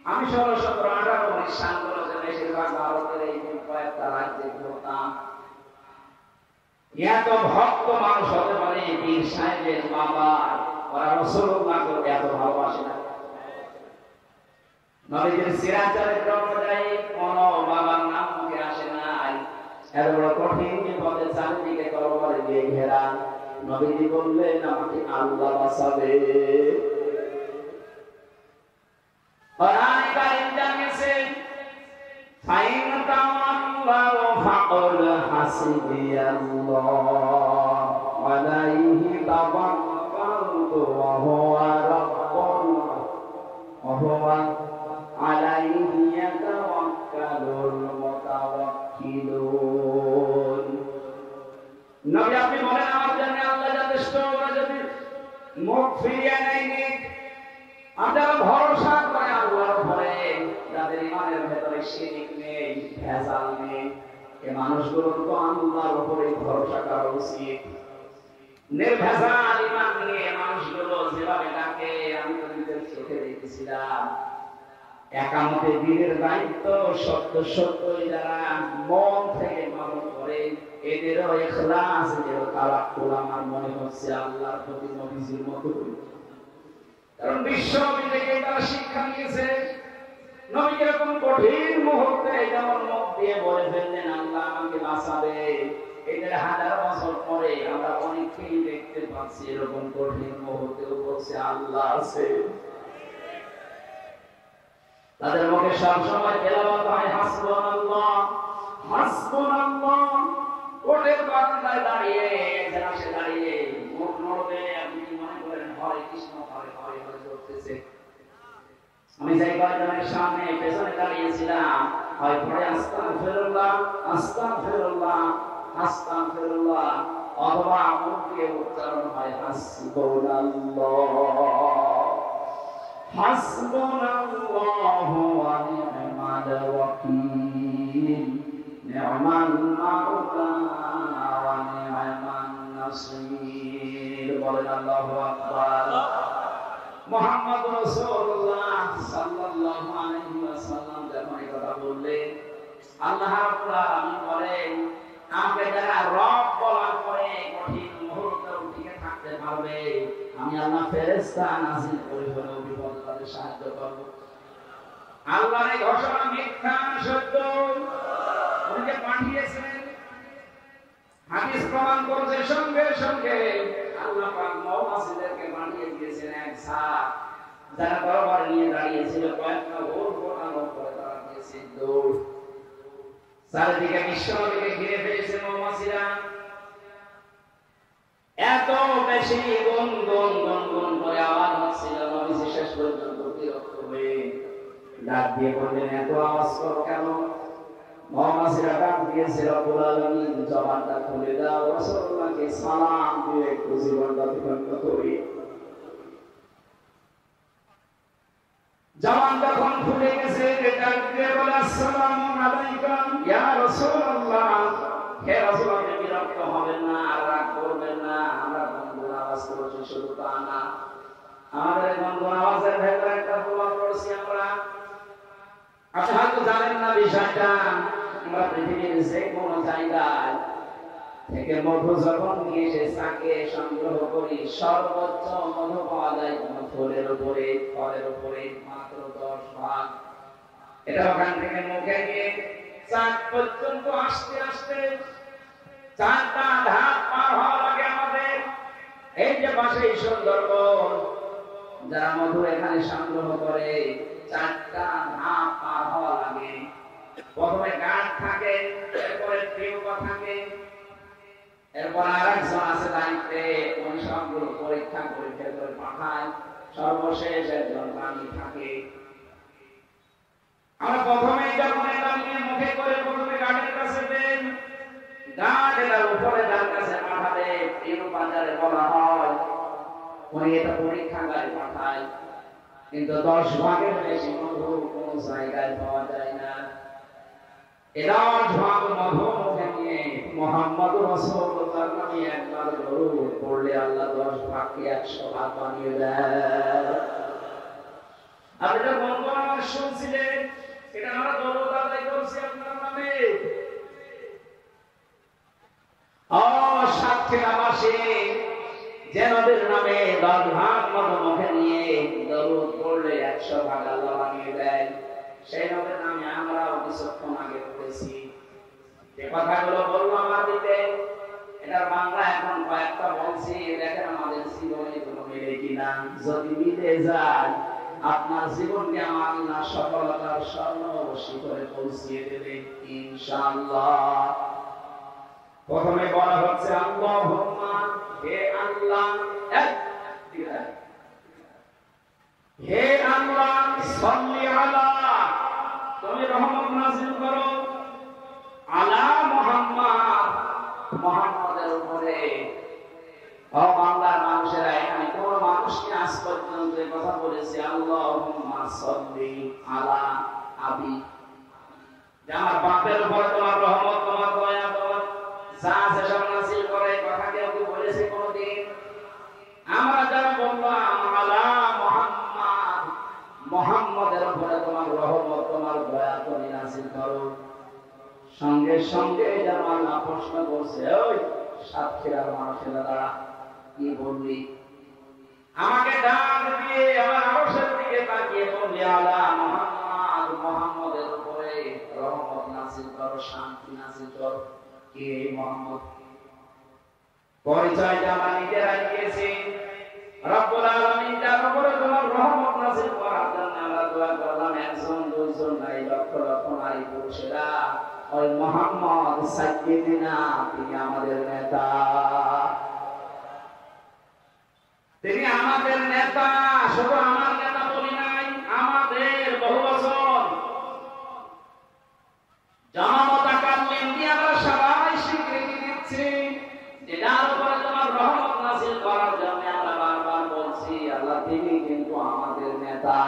আমি ১৬, ১৭, ১৮, ১৯ সালগুলোতে বেশিরভাগ ভারতের এই কয়েকটা রাজ্যে ঘুরতাম। এত ভক্ত মানুষ হতে পারে পীর সাহেবের বাবা, ওরা রাসূলুল্লাহকে এত ভালোবাসে না। নবীজির সিরাত চরিত্র অনুযায়ী কোন বাবার নাম মুখে আসে নাই। এত বড় কঠিন বিপদে চারিদিকে তরবারি দিয়ে ঘেরা, নবীজি বললেন আমাকে আল্লাহ বাঁচাবে। কোরআনে কারীম জানিয়েছে ফাইন তাওয়াল্লাউ ফাকুল হাসবিয়াল্লাহ আলাইহি তাওয়াক্কালতু ওয়া হুয়া রাব্বুল ওয়া হুয়া আলাইহি মুখ ফিরিয়ে নেয়নি। আমরা ভরসা করে আল্লাহর উপরে, যাদের ইমানের ভেতরে শিরক নেই, ভেজাল নেই, এই মানুষগুলোর তো আল্লাহর উপরে ভরসা করা উচিত। নির্ভেজাল ইমান নিয়ে মানুষগুলো যেভাবে ডাকে, আমি তো নিজের চোখে দেখেছিলাম। একামতে দিনের দায়িত্ব সত্য সত্যই যারা মন থেকে পালন করে, এদেরও ইখলাস, এদেরও তাওয়াক্কুল আমার মনে হচ্ছে আল্লাহর প্রতি নবীজির মতো। কারণ বিশ্ব থেকে তারা শিক্ষা নিয়েছে। নবী এরকম কঠিন মুহূর্তে যেমন মুখ দিয়ে বলে ফেললেন আল্লাহ আমাকে বাঁচাবে, এদের হাজার বছর পরে আমরা অনেককেই দেখতে পাচ্ছি এরকম কঠিন মুহূর্তেও বলছে আল্লাহ আছে। তাদের মুখে সবসময় তেলাওয়াত হয় হাসবুনাল্লাহ হাসবুনাল্লাহ। কোটের বারান্দায় দাঁড়িয়ে, জানাসে দাঁড়িয়ে মুখ নড়বে, আপনি মনে করেন হরে কৃষ্ণ হরে হরে হরে করতেছে। আমি যাই কয়েকজনের সামনে পেছনে দাঁড়িয়েছিলাম, হয় পড়ে আস্তাগফিরুল্লাহ আস্তাগফিরুল্লাহ আস্তাগফিরুল্লাহ, অথবা মুখ দিয়ে উচ্চারণ হয় হাসবুনাল্লাহ হাসবুনাল্লাহু ওয়া নি'মাল ওয়াকিল নি'মাল মাওলা ওয়া নি'মান নাসীর। বলেন আল্লাহু আকবার। মুহাম্মদ রাসূলুল্লাহ সাল্লাল্লাহু আলাইহি ওয়াসাল্লাম যখন এই কথা বললেন, আল্লাহ রাব্বুল আলামিন বলেন আমাকে যারা রব বলার পরে কঠিন মুহূর্তে টিকে থাকতে পারবে, আমি আল্লাহ ফেরেশতা নাযিল করে হলেও বিপদে তাদের সাহায্য করব। আল্লাহর এই ঘোষণা মিথ্যা না সত্য? উনি পাঠিয়েছেন, হাদিস প্রমাণ করছে সঙ্গে সঙ্গে আল্লাহ পাক মুফাসসিরদেরকে পাঠিয়ে দিয়েছেন এক সাথ। যারা বরাবর নিয়ে দাঁড়িয়েছিল কয়েকটা ভোর ফোটানো করে তারা দিয়েছে দৌড়। চারিদিকে বিশ্বনবীকে ঘিরে ফেলেছে মুফাসসিররা। এত বেশি গুন গুন গুন গুন করে আওয়াজ হচ্ছিল, নবী শেষ পর্যন্ত বিরক্ত হয়ে ডাক দিয়ে বললেন এত আওয়াজ করো কেন? মুফাসসিররা ডাক দিয়েছে রব্বুল আলামিন জবানটা খুলে দাও, রাসূলুল্লাহকে সালাম দিয়ে একটু জীবনটা ধন্য করি। জবান যখন খুলে গেছে ডাক দিয়ে বলে আসসালামু আলাইকা ইয়া রাসূলুল্লাহ। হে রাসূল, আপনি বিরক্ত হবেন না, রাগ করবেন না, আমরা গুনগুন আওয়াজ করছি শুধু তা না, আমাদের গুনগুন আওয়াজের ভেতরে একটা দোয়া করছি আমরা। আপনি হয়তো জানেন না বিষয়টা, আমরা পৃথিবীর যে কোনো জায়গায় থেকে মধু যখন নিয়ে এসে চাকে সংগ্রহ করি, সর্বোচ্চ মধু পাওয়া যায় কোন ফুলের উপরে, ফলের উপরে মাত্র 10 ভাগ। এটা ওখান থেকে মুখে নিয়ে চাক পর্যন্ত আসতে আসতে 4টা ধাপ পার হওয়া লাগে আমাদের। এই যে পাশে সুন্দরবন, যারা মধু এখানে সংগ্রহ করে 4টা ধাপ পার হওয়া লাগে। প্রথমে গাছ থাকে, এরপরে টিউবা থাকে, এরপর আরেকজন আছে দায়িত্বে, উনি সবগুলো পরীক্ষা করে ভেতরে পাঠায়, সর্বশেষ একজন পানি থাকে। আমরা প্রথমে যখন এটা নিয়ে মুখে করে প্রথমে গাড়ির কাছে দেন, গাছ এটার উপরে যার কাছে পাঠাবে টিউব বাজারে বলা হয়, উনি এটা পরীক্ষাগারে পাঠায়। কিন্তু 10 ভাগের বেশি মধু কোন জায়গায় পাওয়া যায় না। এরা 10 ভাগ মধু মুখে নিয়ে মুহাম্মদ রাসূলুল্লাহর নামে একবার দরুদ পড়লে আল্লাহ 10 ভাগকে 100 ভাগ বানিয়ে দেয়। আপনারা গুনগুন শুনছিলেন, এটা আমরা দরুদ আদায় করছি আপনার নামে। সাতক্ষীরাবাসী যে নবীর নামে 10 ভাগ মধু মুখে নিয়ে দরুদ পড়লে 100 ভাগ আল্লাহ বানিয়ে দেয়, সেই নবীর নামে আমরাও কিছুক্ষণ আগে পড়েছি। যে কথাগুলো বললাম আদিতে, এটার বাংলা এখন কয়েকটা বলছি, দেখেন আমাদের জীবনে কোনো মিলে কিনা। যদি মিলে যায় আপনার জীবনকে আমার আল্লাহ সফলতার স্বর্ণ শিখরে পৌঁছিয়ে দেবে ইনশাআল্লাহ। প্রথমে বলা হচ্ছে আল্লাহুম্মা, হে আল্লাহ, হে আল্লাহ সাল্লি আলা, তুমি রহমত নাযিল করো আলা মুহাম্মদ, মুহাম্মাদের উপরে। ও বাংলার মানুষেরা, এখানে কোন কথা বলেছি, আল্লাহুম্মা সাল্লি আলা আবি, যে আমার বাপের উপরে তোমার রহমত, তোমার দয়া, তোমার যা আছে সব নাযিল করে। কথা কেউ কি বলেছে কোনদিন? আমরা যারা বললাম আলা মুহাম্মদ, মুহাম্মদের উপরে তোমার রহমত, তোমার দয়া তুমি নাযিল করো, সঙ্গে সঙ্গে যেন আল্লাহ প্রশ্ন করছে, ওই সাতক্ষীরার মানুষেরা দাঁড়া, কি বললি? আমাকে ডাক দিয়ে আমার আরশের দিকে তাকিয়ে বললি, আলা মুহাম্মদ, মুহাম্মদের উপরে রহমত নাযিল করো, শান্তি নাযিল করো। কে মুহাম্মদ? পরিচয় আমরা নিজেরাই দিয়েছি। রব্বুল আলামিন যার উপরে তোমার রহমত নাযিল করার জন্য আমরা দোয়া করলাম, একজন দুইজন নাই, লক্ষ লক্ষ নারী পুরুষেরা, ওই মুহাম্মদ সাইয়্যিদিনা, তিনি আমাদের নেতা, তিনি আমাদের নেতা। শুধু আমার নেতা বলি নাই, আমাদের বহু বছর জনমত কামলিন দিয়ে আমরা সবাই স্বীকৃতি দিচ্ছি যে যার উপরে তোমার রহমত নাযিল করার জন্য আমরা বারবার বলছি, আল্লাহ তিনি কিন্তু আমাদের নেতা।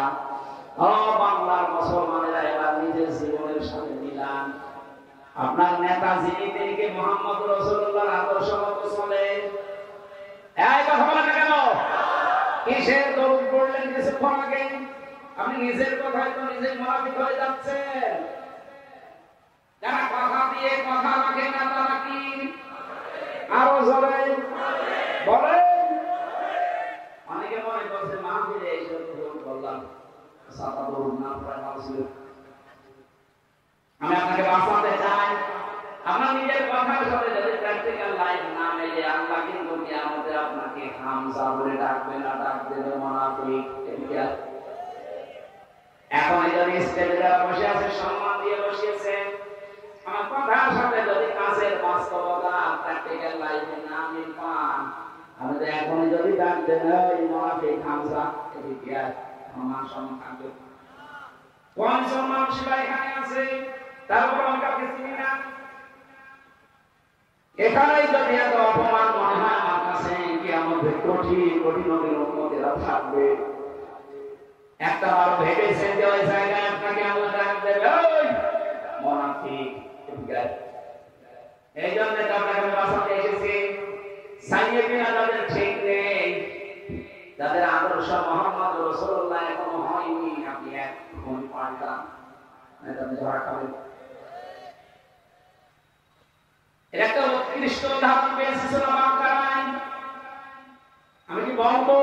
ও বাংলার মুসলমানেরা, এবার নিজের জীবনের সাথে মিলান। আপনার নেতা যিনি, তিনি কি মুহাম্মদ রাসূলুল্লাহর আদর্শ মতো চলে? এই কথা বলেন না কেন? কিসের দরুদ পড়লেন কিছুক্ষণ আগে? আপনি নিজের কথায় তো নিজে মুনাফিক হয়ে যাচ্ছেন। যারা কথা দিয়ে কথা রাখে না তারা কি? আরো জোরে বলেন। অনেকে মনে করছে মাহফিলে এইসব বললাম, সাদা দরুদ না পড়া ভালো ছিল। আমি আপনাকে বাঁচাতে চাই। আমার নিজের কথার সাথে যদি প্র্যাকটিক্যাল লাইফ না মেলে, আল্লাহ কিন্তু কিয়ামতে আপনাকে হামজা বলে ডাকবে না, ডাক দেবে মুনাফিক। এখন যদি স্টেজে যারা বসে আছে সম্মান দিয়ে বসিয়েছে, আমার কথার সাথে যদি কাজের বাস্তবতা প্র্যাকটিক্যাল লাইফে না মিল পান, আমি তো এখনই যদি ডাক দেন ওই মুনাফিক হামজা, এদিকে সম্মান সম্মান থাকবে। কোন সম্মান শিবা এখানে আছে, তারপর আমি কাউকে চিনি না। এখানেই যদি এত অপমান মনে হয় আমার কাছে, কি আমাদের কঠিন কঠিন উম্মতেরা থাকবে। একটা বার ভেবেছেন যে ওই জায়গায় আপনাকে আল্লাহ ডাক দেবে, ওই মুনাফিক। এই জন্য আপনাকে বাঁচাতে এসেছি। সাইয়্যিদিনা যাদের ঠিক নেই, যাদের আদর্শ মুহাম্মদ রাসূলুল্লাহ এখনো হয়নি, আপনি এখন পাল্টান, আপনি ধরা খাবেন। এর একটা উৎকৃষ্ট উদাহরণ পেয়েছি সূরা বাকারায়। আমি কি বলবো?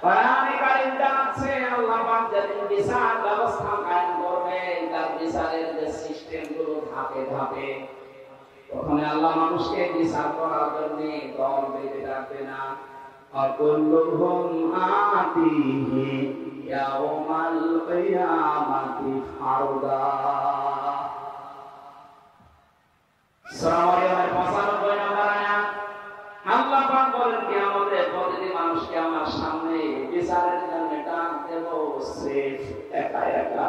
কোরআনে কারীম জানাচ্ছে আল্লাহ পাক যেদিন বিচার ব্যবস্থা কায়েম করবেন, তার বিচারের যে সিস্টেম গুলো ধাপে ধাপে, প্রথমে আল্লাহ মানুষকে বিচার করার জন্য দল বেঁধে রাখবে না। আকুল্লুহুম আতিহি ইয়াউমাল কিয়ামাতি ফারদা। সূরা মারইয়ামের 95 নম্বর আয়াত। আল্লাহ পাক বলেন, কিয়ামতের প্রতিটি মানুষকে আমার সামনে বিচারের জন্য ডাক দেব, সেফ একা একা।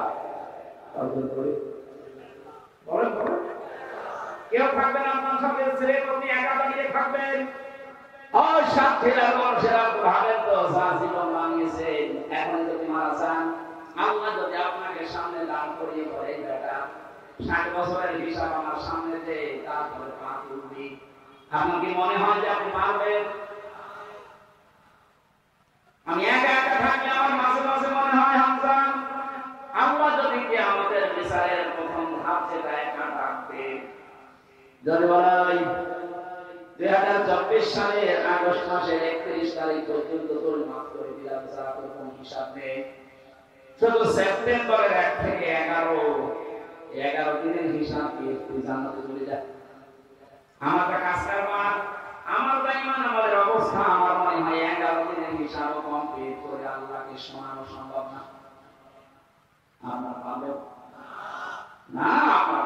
বলেন বলেন, কেউ থাকবেন আপনার সাথে, সেফ আপনি একা দাঁড়িয়ে থাকবেন। ওই সাতক্ষীরার মানুষেরা ভাবেন তো যা জীবন বানিয়েছেন, এখন যদি মারা যান, আল্লাহ যদি আপনাকে সামনে দাঁড় করিয়ে বলে, বেটা 60 বছরের হিসাব আমার সামনে দে, তারপরে পা তুলবি, আপনার কি মনে হয় যে আপনি পারবেন? আমি একা একা থাকি, আমার মাঝে মাঝে মনে হয় হামজা। আল্লাহ যদি কি আমাদের বিচারের প্রথম ধাপ যেটা একা ডাকবে, যদি বলা হয় 2024 সালের আগস্ট মাসের 31 তারিখ পর্যন্ত পরিমাপ করে দিলাম, যারা প্রথম হিসাব নেই, শুধু সেপ্টেম্বরের 1 থেকে 11 দিনের হিসাব দিয়ে জান্নাতে চলে যায়। আমার কাজ কারবার, আমার ইমান, আমাদের অবস্থা, আমার মনে হয় 11 দিনের হিসাব কমপ্লিট করে আল্লাহকে শোনানো সম্ভব না। আপনার পাবে না, আপনার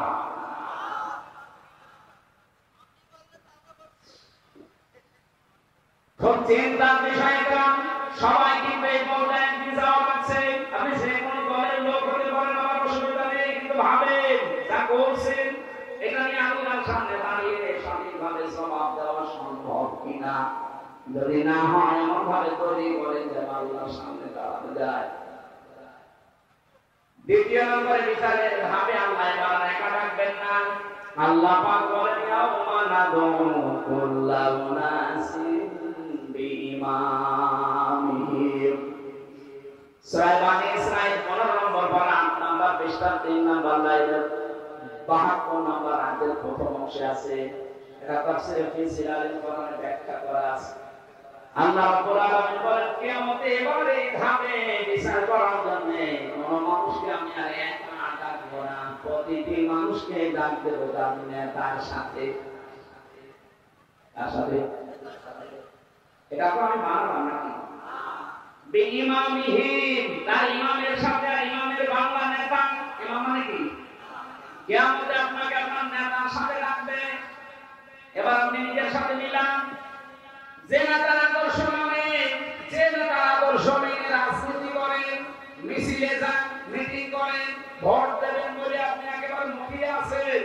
খুব চিন্তার বিষয়। সবাই কিন্তু এই বললেন ভিসা পাচ্ছে, আপনি যে কোনো দলের লোক হতে পারেন, আমার অসুবিধা নেই, কিন্তু ভাবেন যা করছেন এটা নিয়ে আল্লাহর সামনে দাঁড়িয়ে সঠিকভাবে জবাব দেওয়া সম্ভব কিনা। যদি না হয় এমন ভাবে তৈরি করেন যেন আল্লাহর সামনে দাঁড়ানো যায়। দ্বিতীয় নম্বরে বিচারের ভাবে আল্লাহ এবার একা ডাকবেন না। আল্লাহ পাক বলেন ইয়াউমা নাদউ কুল্লা উনাসিন বিইমামিহিম। সূরা বানী ইসরাঈল 15 নম্বর পারা 8 নম্বর পৃষ্ঠা 3 নম্বর লাইনের 72 নম্বর আয়াতের প্রথম অংশে আছে। এটা তাফসীরে ফি সিলালিল কোরআনে ব্যাখ্যা করা আছে। আল্লাহ রাব্বুল আলামিন বলেন কিয়ামতে এবারে ধামে বিচার করার জন্য কোন মানুষকে আমি আর একা ডাকব না, প্রতিটি মানুষকে ডাক দেব তার সাথে। তার সাথে এটা তো আমি মানলাম নাকি? বিইমামিহিম, তার ইমামের সাথে। আর ইমামের বাংলা নেতা। ইমাম মানে কি? কিয়ামতে আপনাকে আপনার নেতার সাথে ডাকবে। এবার আপনি নিজের সাথে মিলান। যে নেতার আদর্শ মানে, যে নেতার আদর্শ মেনে রাজনীতি করেন, মিছিলে যান, মিটিং করেন, ভোট দেবেন বলে আপনি একেবারে মুখিয়ে আছেন,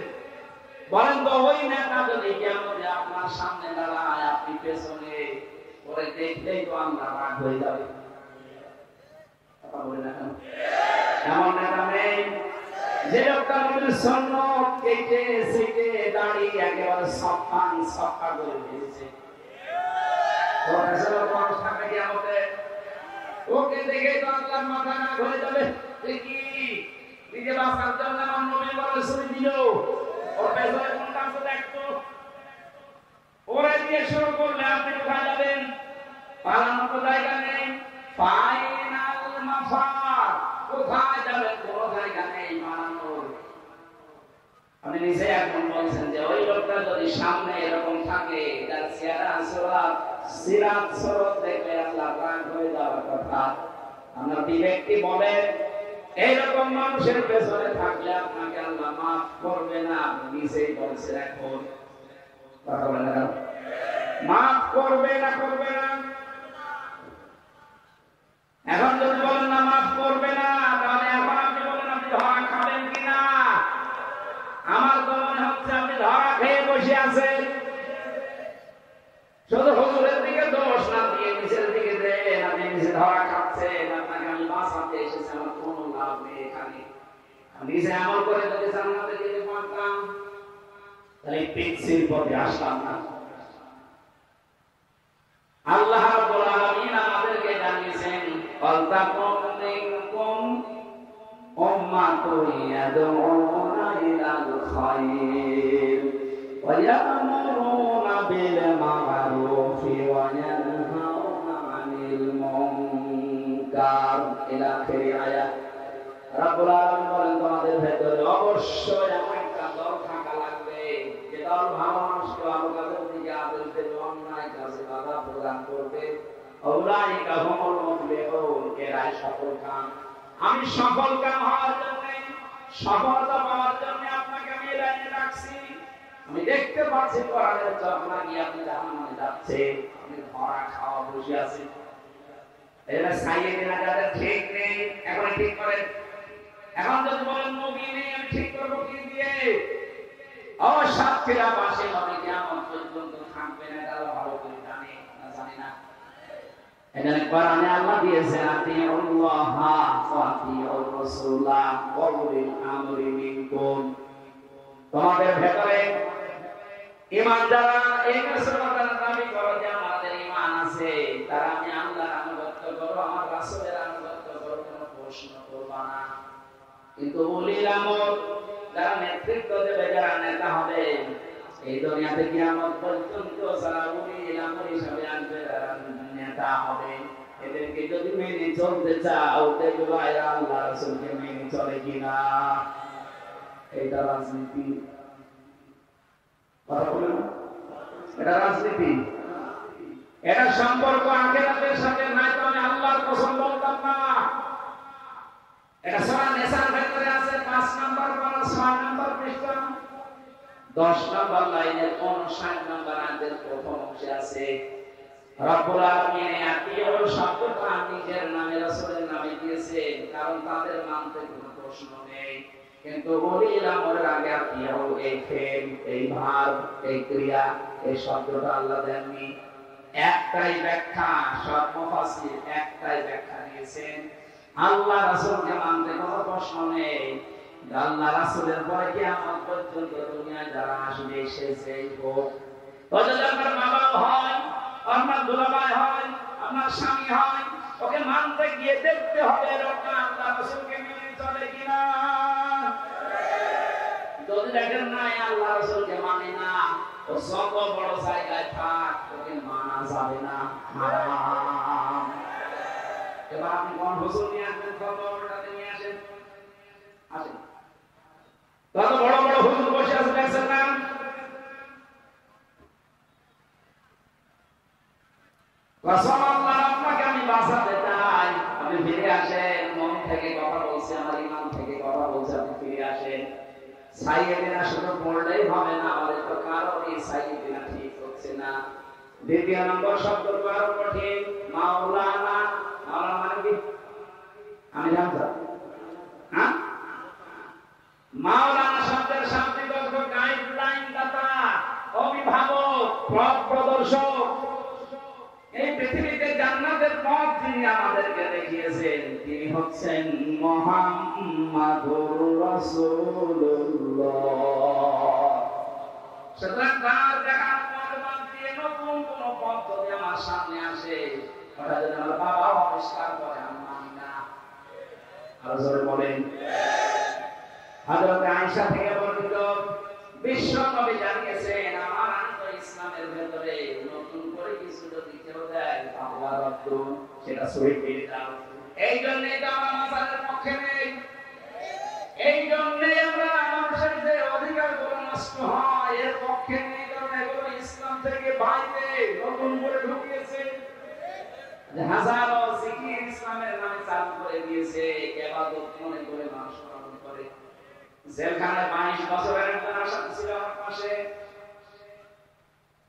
বলেন তো ওই নেতা যদি কিয়ামতে আপনার সামনে দাঁড়ায়, আপনি পেছনে পরে দেখলেই তো আমরা রাগ হয়ে যাবে। এমন নেতা নেই যে লোকটা নবীর সুন্নাত কেটে সেটে দাড়ি একেবারে সফান সফা করে দিয়েছে। ওকে দেখে তো আল্লাহর মাথা না ঘুরে যাবে। কি নিজে বাঁচার জন্য আমার নবী বলে শুনে দিল, ওর পেছনে কোনটা আছে দেখতো। ওরা দিয়ে শুরু করলে আপনি কোথায় যাবেন? পালানোর তো জায়গা নেই। ফাইনাল মাফার, কোথায় যাবেন? কোনো জায়গা নেই পালানোর। আপনি নিজে এখন বলছেন যে ওই লোকটা যদি সামনে এরকম থাকে, তার চেহারা সিরাত সরত দেখলে আল্লাহ রাগ হয়ে যাওয়ার কথা। আমরা বিবেকটি বলে এইরকম মানুষের পেছনে থাকলে আপনাকে আল্লাহ মাফ করবে না। আপনি নিজেই বলছেন এখন, কথা বলেন না, মাফ করবে না, করবে না। এখন যদি বলেন না মাফ করবে না, তাহলে এখন আপনি বলেন আপনি ধরা খাবেন কিনা? আমার তো মনে হচ্ছে আপনি ধরা খেয়ে বসে আছেন। শুধু হুজুরের দিকে দোষ না দিয়ে নিচের দিকে দেন, আপনি নিচে ধরা খাচ্ছেন। আপনাকে আমি বাঁচাতে এসেছি, আমার কোনো লাভ নেই এখানে। নিজে আমল করে যদি জান্নাতে যেতে পারতাম, তাহলে পিছিয়ে পথে আসলাম না। আল্লাহ রাব্বুল আলামিন আমাদেরকে জানিয়েছেন ওয়ালতাকুম মিনকুম উম্মাতুন ইয়াদউনা ইলাল খায়র ওয়া ইয়া'মুরুনা বিল মা'রুফি ওয়া ইয়ানহাউনা আনিল মুনকার ইলা আখির আয়াত। রাব্বুল আলামিন বলেন তোমাদের ভেতরে অবশ্যই এমন একটা দল থাকা লাগবে যে দল ভালো মানুষকে ভালো কাজের দিকে আদেশ দেবে, অন্যায় কাজে বাধা প্রদান করবে। উলাইকা হুমুল মুফলিহুন, এরাই সফলকাম। আমি সফলকাম হওয়ার জন্য, সফলতা পাওয়ার জন্য আপনাকে আমি এই লাইনে রাখছি। আমি দেখতে পাচ্ছি কোরআনের চোখ লাগিয়ে আপনি জাহান্নামে যাচ্ছে, আপনি ধরা খাওয়া বসে আছেন। এটা সাইয়ে দিনা যাদের ঠিক নেই, এখন ঠিক করেন। এখন যদি বলেন নবী নেই, আমি ঠিক করবো কি দিয়ে? অসাক্ষীরা পাশে হবে, কিয়ামত পর্যন্ত থাকবে না। এটা ভালো করে জানে না, জানি না। এখানে কোরআনে আল্লাহ দিয়েছেন আতিউল্লাহ ওয়া আতিউর রাসূলা ওয়া উলিল আমরি মিনকুম। তোমাদের ভেতরে ঈমান যারা এই মুসলমানদের দাবি করে যে আমাদের ঈমান আছে, তারা আমি আল্লাহর আনুগত্য করব, আমার রাসূলের আনুগত্য করব, কোনো প্রশ্ন করবা না। কিন্তু উলিল আমর, যারা নেতৃত্ব দেবে, যারা নেতা হবে এই দুনিয়াতে কিয়ামত পর্যন্ত, যারা উলিল আমর হিসেবে আসবে, যারা নেতা হবে, এদেরকে যদি মেনে চলতে চাও, দেখবে এরা আল্লাহ রাসূলকে মেনে চলে কিনা। এটা রাজনীতি, কথা বলেন, এটা রাজনীতি। এটা সম্পর্ক আখিরাতের সাথে নাই, তো আমি আল্লাহর কসম বলতাম না। এটা সূরা নিসার ভেতরে আছে 5 নম্বর পারা 6 নম্বর পৃষ্ঠা 10 নম্বর লাইনের 59 নম্বর আয়াতের প্রথম অংশে আছে। রব্বুল আলামিন আতিউর শব্দটা নিজের নামে, রাসূলের নামে দিয়েছেন, কারণ তাদের মানতে কোনো প্রশ্ন নেই। কিন্তু উলিল আমরের আগে আতিউ, এই ফেল, এই ভার্ব, এই ক্রিয়া, এই শব্দটা আল্লাহ দেননি। একটাই ব্যাখ্যা, সব মুফাসসির একটাই ব্যাখ্যা দিয়েছেন, আল্লাহ রাসূলকে মানতে কোনো প্রশ্ন নেই। আল্লাহ রাসূলের পরে কিয়ামত পর্যন্ত দুনিয়ায় যারা আসবে সে যেই হোক, যদি আপনার মা বাবা হয়, আপনার দুলাভাই হয়, আপনার স্বামী হয়, ওকে মানতে গিয়ে দেখতে হবে লোকটা আল্লাহ রাসূলকে মেনে চলে কিনা। যদি দেখেন নাই আল্লাহ রাসূলকে মানে না, ও যত বড় জায়গায় থাক ওকে মানা যাবে না, হারাম। এবার আপনি কোন হুজুর নিয়ে আসবেন, কত বড়টাতে নিয়ে আসেন, আসেন। কত বড় বড় হুজুর বসে আছে দেখছেন না? রাসূলুল্লাহ আপনাকে আমি বাঁচাতে চাই, আপনি ফিরে আসেন। মন থেকে কথা বলছি, আমার ইমান থেকে কথা বলছি, আপনি ফিরে আসেন। সাইয়েদিনা শুধু পড়লেই হবে না, আমাদের তো কারো এই সাইয়েদিনা ঠিক হচ্ছে না। দ্বিতীয় নম্বর শব্দ আরো কঠিন, মাওলানা। মাওলানা মানে কি? আমি জানতাম, হ্যাঁ? মাওলানা শব্দের শাব্দিক অর্থ গাইডলাইন দাতা, অভিভাবক, পথ প্রদর্শক। এই পৃথিবীতে জান্নাতের পথ যিনি আমাদেরকে দেখিয়েছেন তিনি হচ্ছেন মুহাম্মাদুর রাসূলুল্লাহ। সুতরাং তার দেখানো পথ বাদ দিয়ে নতুন কোন পথ যদি আমার সামনে আসে, ওটা যদি আমার বাবা আবিষ্কার করে, আমি মানি না। আরো জোরে বলেন। হযরত আয়েশা থেকে বর্ণিত, বিশ্ব নবী জানিয়েছেন, আমার আনন্দ ইসলামের ভেতরে নতুন করে কিছু যদি কেউ দেয় আল্লাহ রাব্বুল সেটা সহিহ করে দাও। এই জন্য এটা আমরা মাসালের পক্ষে নেই। এই জন্য আমরা মানুষের যে অধিকারগুলো নষ্ট হয় এর পক্ষে নেই, কারণ এগুলো ইসলাম থেকে বাইরে নতুন করে ঢুকিয়েছে। হাজারো জিকির ইসলামের নামে চালু করে দিয়েছে, ইবাদত মনে করে মানুষ পালন করে। জেলখানায় 22 বছরের একজন আসামি ছিল আমার পাশে,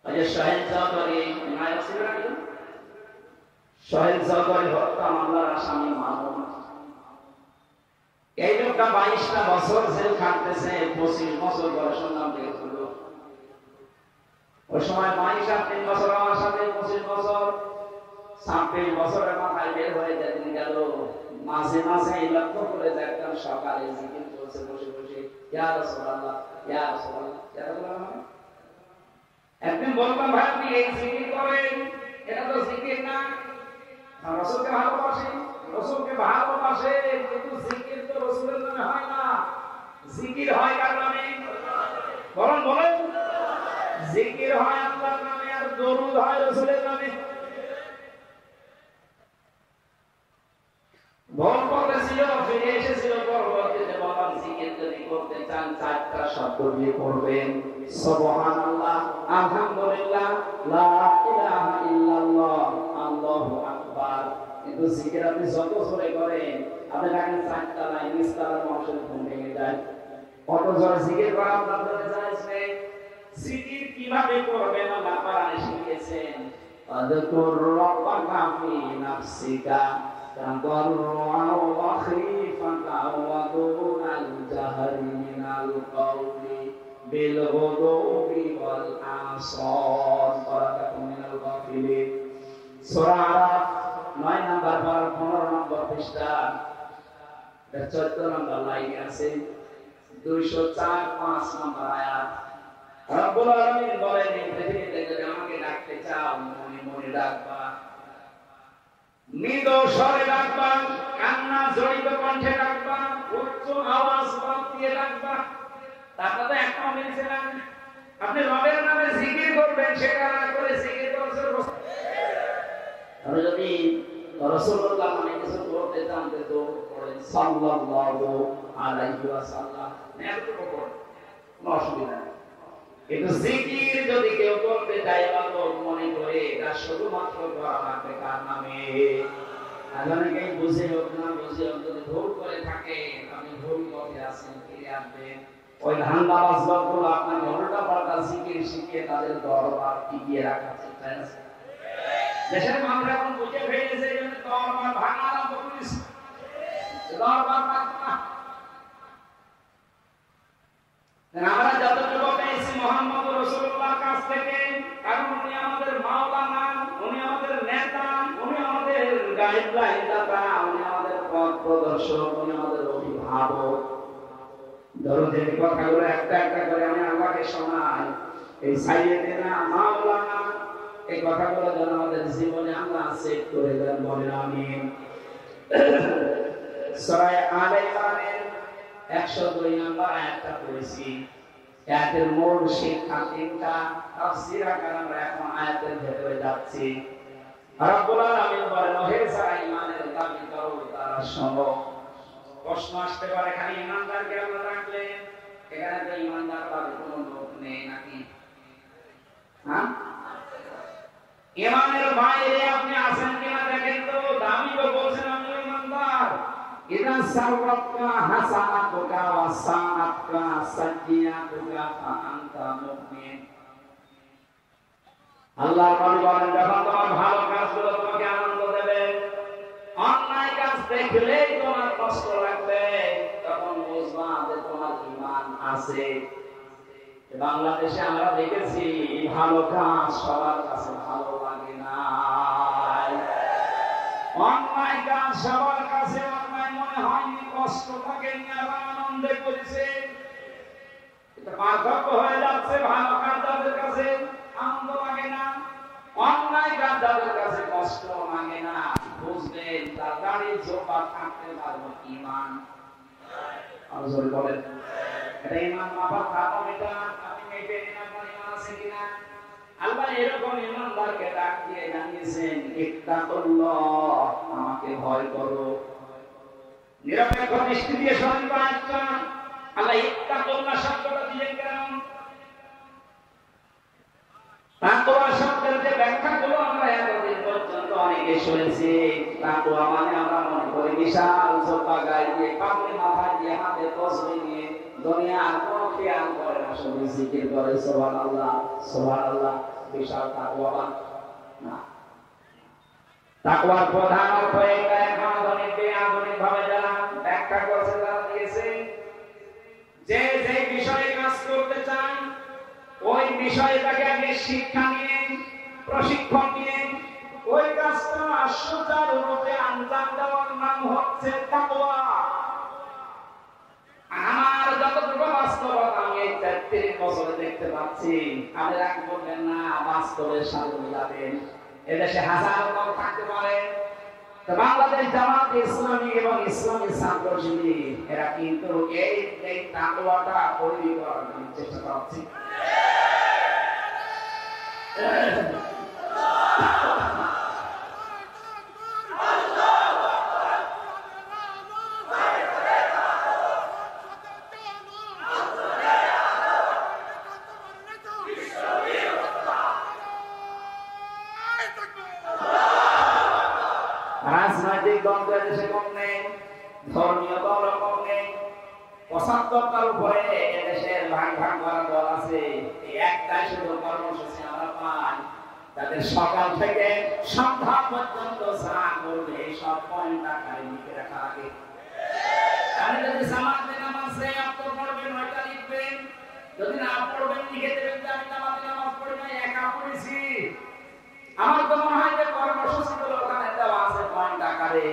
ওই যে শাহিদ চৌধুরী, নায়ক ছিল না? শাহিদ চৌধুরী হত্যা মামলার আসামি মামুন। এই লোকটা 22টা বছর জেল খাটতেছে, 25 বছর বয়সের নাম দিয়েছিল। ওই সময় 22 আর 3 বছর আমার সাথে 25 বছর, 26 বছরের মাথায় বের হয়ে যেদিন গেল, মাঝে মাঝে লক্ষ্য করে দেখতাম সকালে জিকির করছে বসে বসে, ইয়া রাসূলুল্লাহ, ইয়া রাসূলুল্লাহ, ইয়া রাসূলুল্লাহ। একদিন বলতাম, ভাই আপনি এই জিকির করেন, এটা তো জিকির না। রাসূলকে ভালোবাসে, রাসূলকে ভালোবাসে, কিন্তু জিকির তো রাসূলের নামে হয় না। জিকির হয় কার নামে? বলেন বলেন। জিকির হয় আল্লাহর নামে, আর দরুদ হয় রাসূলের নামে। ভুল করেছিল, ফিরে এসেছিল পরবর্তীতে বললাম, জিকির যদি করতে চান 4টা শব্দ দিয়ে করবেন, সুবহানাল্লাহ, আলহামদুলিল্লাহ, লা ইলাহা ইল্লাল্লাহ, আল্লাহু আকবার। কিন্তু জিকির আপনি যত জোরে করেন, আপনি দেখেন 4টা লাইন নিস্তার মানুষের ঘুম ভেঙে যায়। অত জোরে জিকির করা আপনার জন্য জায়েজ নেই। জিকির কিভাবে করবেন আল্লাহ কোরআনে শিখিয়েছেন, আযকুর রাব্বাকা ফি নাফসিকা তাদাররুআন ওয়া খিফাতান ওয়া দুনাল জাহরি মিনাল কওলি বিল গুদুবি ওয়াল আসার ওয়ালাকুম মিনাল গাফিলিন। সূরা আরাফ 9 নম্বর পারা 15 নম্বর পৃষ্ঠা 14 নম্বর লাইনে আছে, 204-5 নম্বর আয়াত। রব্বুল আলামিন বলেন, এই পৃথিবীতে যদি আমাকে ডাকতে চাও, মনে মনে ডাকবা, মৃদু স্বরে ডাকবা, কান্না জড়িত কণ্ঠে ডাকবা, উচ্চ আওয়াজ দিয়ে ডাকবা। তারপরে তো একটা মিলছে না, আপনি রবের নামে জিকির করবেন, সেটা না করে জিকির করছেন। আপনি যদি রাসূলুল্লাহ মানে কিছু করতে চান তো পড়েন সাল্লাল্লাহু আলাইহি ওয়াসাল্লাম, এতটুকু পড়েন, কোনো অসুবিধা নেই। কিন্তু জিকির যদি কেউ করতে চায় ইবাদত মনে করে, এটা শুধুমাত্র করা লাগবে কার নামে? অনেকেই বুঝে হোক না বুঝে হোক, যদি ভুল করে থাকে আপনি ভুল পথে আছেন, ফিরে আসবেন। ওই ধান্দাবাজ লোকগুলো আপনাকে উল্টা পাল্টা জিকির শিখিয়ে তাদের দরবার টিকিয়ে রাখার চেষ্টা আছে। দেশের মানুষ এখন বুঝে ফেলেছে, এই জন্য দরবার ভাঙা আরম্ভ করেছে। দরবার পাচ্ছে না। আমরা যতটুকু পেয়েছি মুহাম্মদ রাসূলুল্লাহর কাছ থেকে, কারণ উনি আমাদের মাওলানা, গাইডলাইন দাতা, উনি আমাদের পথ প্রদর্শক, উনি আমাদের অভিভাবক। ধরো যে কথাগুলো একটা একটা করে আমি আল্লাহকে শোনাই, এই সাইয়েদেনা মাওলানা, এই কথাগুলো যেন আমাদের জীবনে আমরা সেট করে দেন, বলেন আমিন। সূরা আলে ইমরানের 102 নম্বর আয়াতটা পড়েছি। আয়াতের মূল শিক্ষা তিনটা, তাফসীর আকারে আমরা এখন আয়াতের ভেতরে যাচ্ছি। রব্বুল আলামিন বলেন, হে যারা ঈমানের দাবি করো তারা শোনো। প্রশ্ন আসতে পারে, খালি ঈমানদারকে আমরা রাখলেন, এখানে তো ঈমানদার বাদে কোনো লোক নেই নাকি? হ্যাঁ, ঈমানের বাইরে আপনি আছেন কিনা দেখেন তো। দাবি তো বলছেন আমি ঈমানদার, ইদা সাওয়াতকা হাসানাতুকা ওয়া সাআতকা সাইয়্যাতুকা ফাআনতা মুমিন। আল্লাহর নবী বলেন, যখন তোমার ভালো কাজগুলো তোমাকে আনন্দ দেবে, অন্যায় কাজ দেখলেই তোমার কষ্ট লাগবে, তখন বুঝবা যে তোমার ঈমান আছে। বাংলাদেশে আমরা দেখেছি ভালো কাজ সবার কাছে ভালো লাগে না, অন্যায় কাজ সবার কাছে অন্যায় মনে হয়নি, কষ্ট থাকে নিয়ে আনন্দে করেছে। পার্থক্য হয়ে যাচ্ছে, ভালো কাজ যাদের কাছে আনন্দ লাগে না, অন্যায় কাজ যাদের কাছে কষ্ট লাগে না, বুঝবেন তার গাড়ির জোপা থাকতে পারবো ঈমান। আর জোরে বলেন, এটা ঈমান মাপার থার্মোমিটার, আপনি মেপে নিন আপনার ঈমান আছে কিনা। আল্লাহ এরকম ঈমানদারকে ডাক দিয়ে জানিয়েছেন, ইত্তাকুল্লাহ, আমাকে ভয় করো। নিরপেক্ষ দৃষ্টি দিয়ে শোনেন আয়াতটা। আল্লাহ ইত্তাকুল্লাহ শব্দটা দিলেন কেন? তাকওয়া শব্দের যে ব্যাখ্যাগুলো আমরা এতদিন পর্যন্ত অনেকে শুনেছি, তাকওয়া মানে আমরা মনে করি বিশাল সোপা গায়ে দিয়ে, পাগড়ি মাথায় দিয়ে, হাতে তসবিহ নিয়ে দুনিয়ার কোনো খেয়াল করে না, শুধু জিকির করে সুবহানাল্লাহ সুবহানাল্লাহ, বিশাল তাকওয়াবান না। তাকওয়ার প্রধান অর্থ এটা, এখন আধুনিক ভাবে যারা ব্যাখ্যা করেছে তারা দিয়েছে যে যে বিষয়ে কাজ করতে চান ওই বিষয়টাকে আগে শিক্ষা নিয়ে, প্রশিক্ষণ নিয়ে ওই কাজটা সুচারুরূপে আঞ্জাম দেওয়ার নাম হচ্ছে তাকওয়া। আমার যতটুকু বাস্তবতা আমি এই ৩৩ বছরে দেখতে পাচ্ছি, আপনি রাগ করবেন না, বাস্তবের সাথে মিলাবেন। এদেশে হাজার লোক থাকতে পারে, তো বাংলাদেশ জামাত ইসলামী এবং ইসলামী ছাত্র শিবির এরা কিন্তু এই তাকওয়াটা তৈরি করার চেষ্টা করছে। রাজনৈতিক দ্বন্দ্ব দেশে কম নেই, ধর্মীয় দল কম নেই, ৭৫টার উপরে এদেশের ভাগ ভাগ করা দল আছে। এই একটাই শুধু কর্মসূচি আমরা পাই, তাদের সকাল থেকে সন্ধ্যা পর্যন্ত যা করবে সব পয়েন্ট আকারে লিখে রাখা আগে। আমি যদি জামাতে নামাজে আপনি পড়বেন, ৯টা লিখবেন, যদি না পড়বেন লিখে দেবেন যে আমি জামাতে নামাজ পড়ি না, একা পড়েছি। আমার তো মনে হয় যে কর্মসূচিগুলো ওখানে দেওয়া আছে পয়েন্ট আকারে।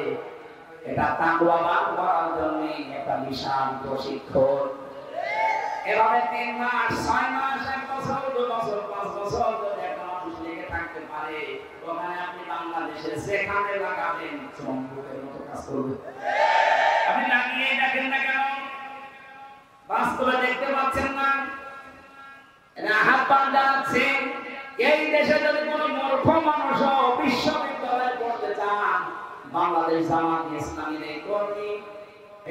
এটা তাকওয়াবান করার জন্য একটা বিশাল প্রশিক্ষণ। এভাবে ৩ মাস, ৬ মাস, ১ বছর, ২ বছর, ৫ বছর যদি একটা মানুষ লেগে থাকতে পারে, ওখানে আপনি বাংলাদেশে যেখানে লাগাবেন চমকের মতো কাজ করবে। আপনি লাগিয়ে দেখেন না কেন? বাস্তবে দেখতে পাচ্ছেন না? এটা আহ্বান জানাচ্ছে, এই দেশে যদি কোনো মূর্খ মানুষ বিশ্ববিদ্যালয়ে পড়তে চান, বাংলাদেশ জামাত ইসলামীর এই কর্মী,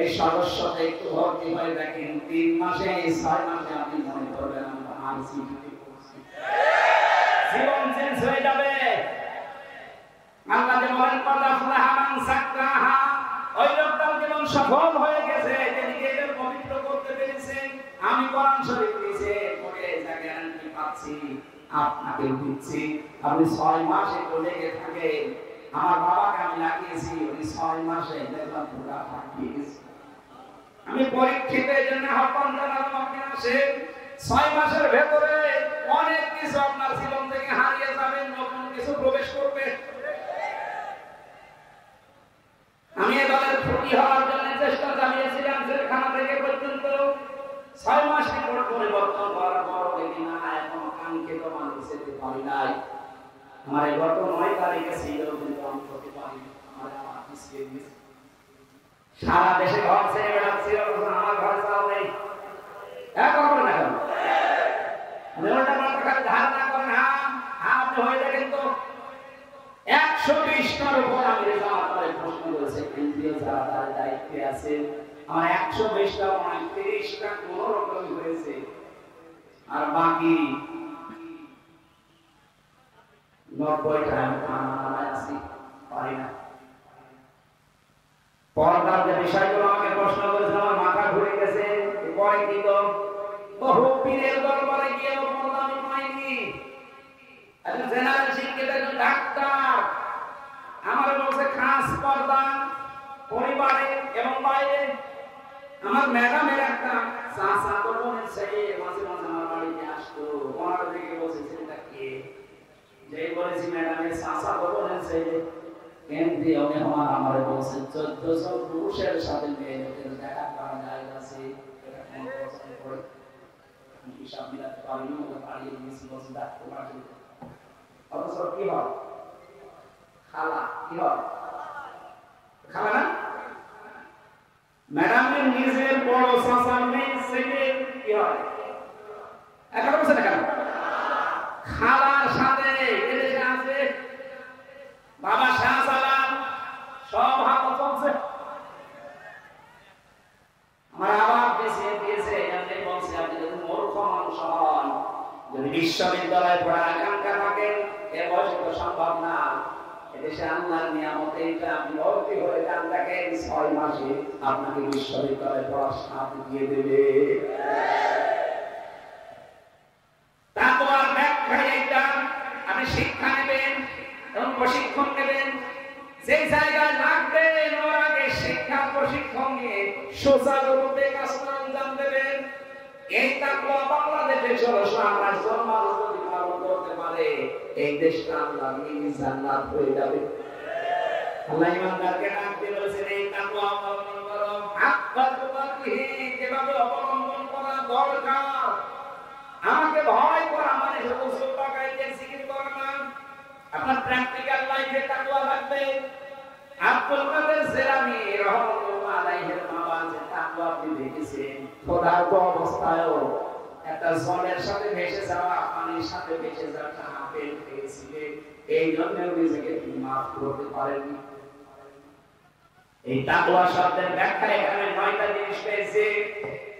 এই সদস্যদের একটু ভর্তি হয়ে দেখেন, ৩ মাসে ৬ মাসে আপনি মনে করবেন আমরা আরসিবিতে পড়ছি। জীবন চেঞ্জ হয়ে যাবে। আল্লাহ যে বলেন ফালাহা মান সাক্কাহা, ওই লোকটার জীবন সফল হয়ে গেছে যে নিজেদের পবিত্র করতে পেরেছে। আমি কোরআন শরীফ নিচে পড়ে যা গ্যারান্টি পাচ্ছি আপনাকে দিচ্ছি, আপনি ৬ মাস একটু লেগে থাকেন। আমার বাবাকে আমি লাগিয়েছি, ওই ৬ মাসে দেখলাম পুরা ফাটিয়ে গেছে। আমি পরীক্ষিত এই জন্য আহ্বান জানালাম, আপনি আসেন। ৬ মাসের ভেতরে অনেক কিছু আপনার জীবন থেকে হারিয়ে যাবে, নতুন কিছু প্রবেশ করবে। 6 মাসে কোনো পরিবর্তন করার পর দেখি না এখন কাঙ্ক্ষিত মান দিতে পারি নাই। আমার গত 9 তারিখে ছিল কিন্তু আমি করতে পারি আমার পিছিয়ে গেছে। সারা দেশে ঘর ছেড়ে বেড়াচ্ছি আমার ঘর চাও নেই। এক করবেন না কেন? ওটা মাথা খালি ধারণা করেন। আপনি হয়ে দেখেন তো 120টার উপর আমি রেজাল্ট করে প্রশ্ন করেছে কেন্দ্রীয় যারা তার দায়িত্বে আছে। আমার 120টা 30টা কোন রকম হয়েছে আর বাকি 90টা আমি আছি পারি না। পর্দার যে বিষয়গুলো আমাকে প্রশ্ন করেছে আমার মাথা ঘুরে গেছে। পরে কি তো বহু পীরের দরবারে গিয়ে পর্দা আমি পাইনি। একজন জেনারেল শিক্ষিত একজন ডাক্তার আমার বলছে খাস পর্দা পরিবারে এবং বাইরে। আমার ম্যাডামের একটা চাচা তো বোনের ছেলে মাঝে মাঝে আমার বাড়িতে আসতো। ওনার দিকে বলছে ছেলেটা কে? যে বলেছি ম্যাডামের চাচা তো বোনের ছেলে। কেন্দ্রীয় মেহমান আমার বলছে 1400 পুরুষের সাথে মেয়েদের দেখা করা যায় আছে। এটা কোন পছন্দ করে আমি হিসাব মিলাতে পারিনি। ওটা বাড়িয়ে দিয়েছি বলছে ডাক্তার পাঠিয়ে দিতে। অথচ কি হয়? খালা কি হয়? খালা না ম্যাডামের নিজের বড় চাচার মেয়ে ছেলে কি হয়? এখন বলছে না কেন? খালার সাথে এদেশে আছে বাবা শাহজালাল সব হাত চলছে। আমার আবার পিছিয়ে দিয়েছে। আপনি বলছে আপনি যদি মূর্খ মানুষ হন, যদি বিশ্ববিদ্যালয়ে পড়ার আকাঙ্ক্ষা থাকেন এ বয়সে তো সম্ভব না। এদেশে আল্লাহর নিয়ামতে এটা আপনি ভর্তি হয়ে যান দেখেন 6 মাসে আপনাকে বিশ্ববিদ্যালয়ে পড়ার সাথ দিয়ে দেবে। তাকওয়ার ব্যাখ্যা এটা আপনি শিক্ষা নেবেন এবং প্রশিক্ষণ নেবেন। যে জায়গায় লাগবেন ওর আগে শিক্ষা প্রশিক্ষণ নিয়ে সুচারুরূপে কাজটা আঞ্জাম দেবেন। এই তাকওয়া বাংলাদেশে 1628 জন মানুষ যদি পালন করতে পারে এই দেশটা আল্লাহ নিজে জান্নাত হয়ে যাবে। আল্লাহ ইমানদারকে ডাক দিয়ে বলেছেন এই তাকওয়া অবলম্বন করো। হাক্কা তুকাতিহি যেভাবে অবলম্বন করা দরকার। আমাকে ভয় করা মানে শুধু সুবহানাল্লাহ গাইতে জিকির করা না। আপনার প্র্যাকটিক্যাল লাইফে তাকওয়া লাগবে। আব্দুল কাদের জিলানী রাহমাতুল্লাহ আলাইহির মাবাজে তাকওয়া আপনি দেখেছেন। ক্ষুধার্ত অবস্থায়ও একটা জলের সাথে ভেসে যাওয়া পানির সাথে ভেসে যাওয়া আপেল খেয়েছিলেন। এই জন্য নিজেকে মাফ করতে পারেননি। এই তাকওয়া শব্দের ব্যাখ্যা এখানে 9টা জিনিস পেয়েছে।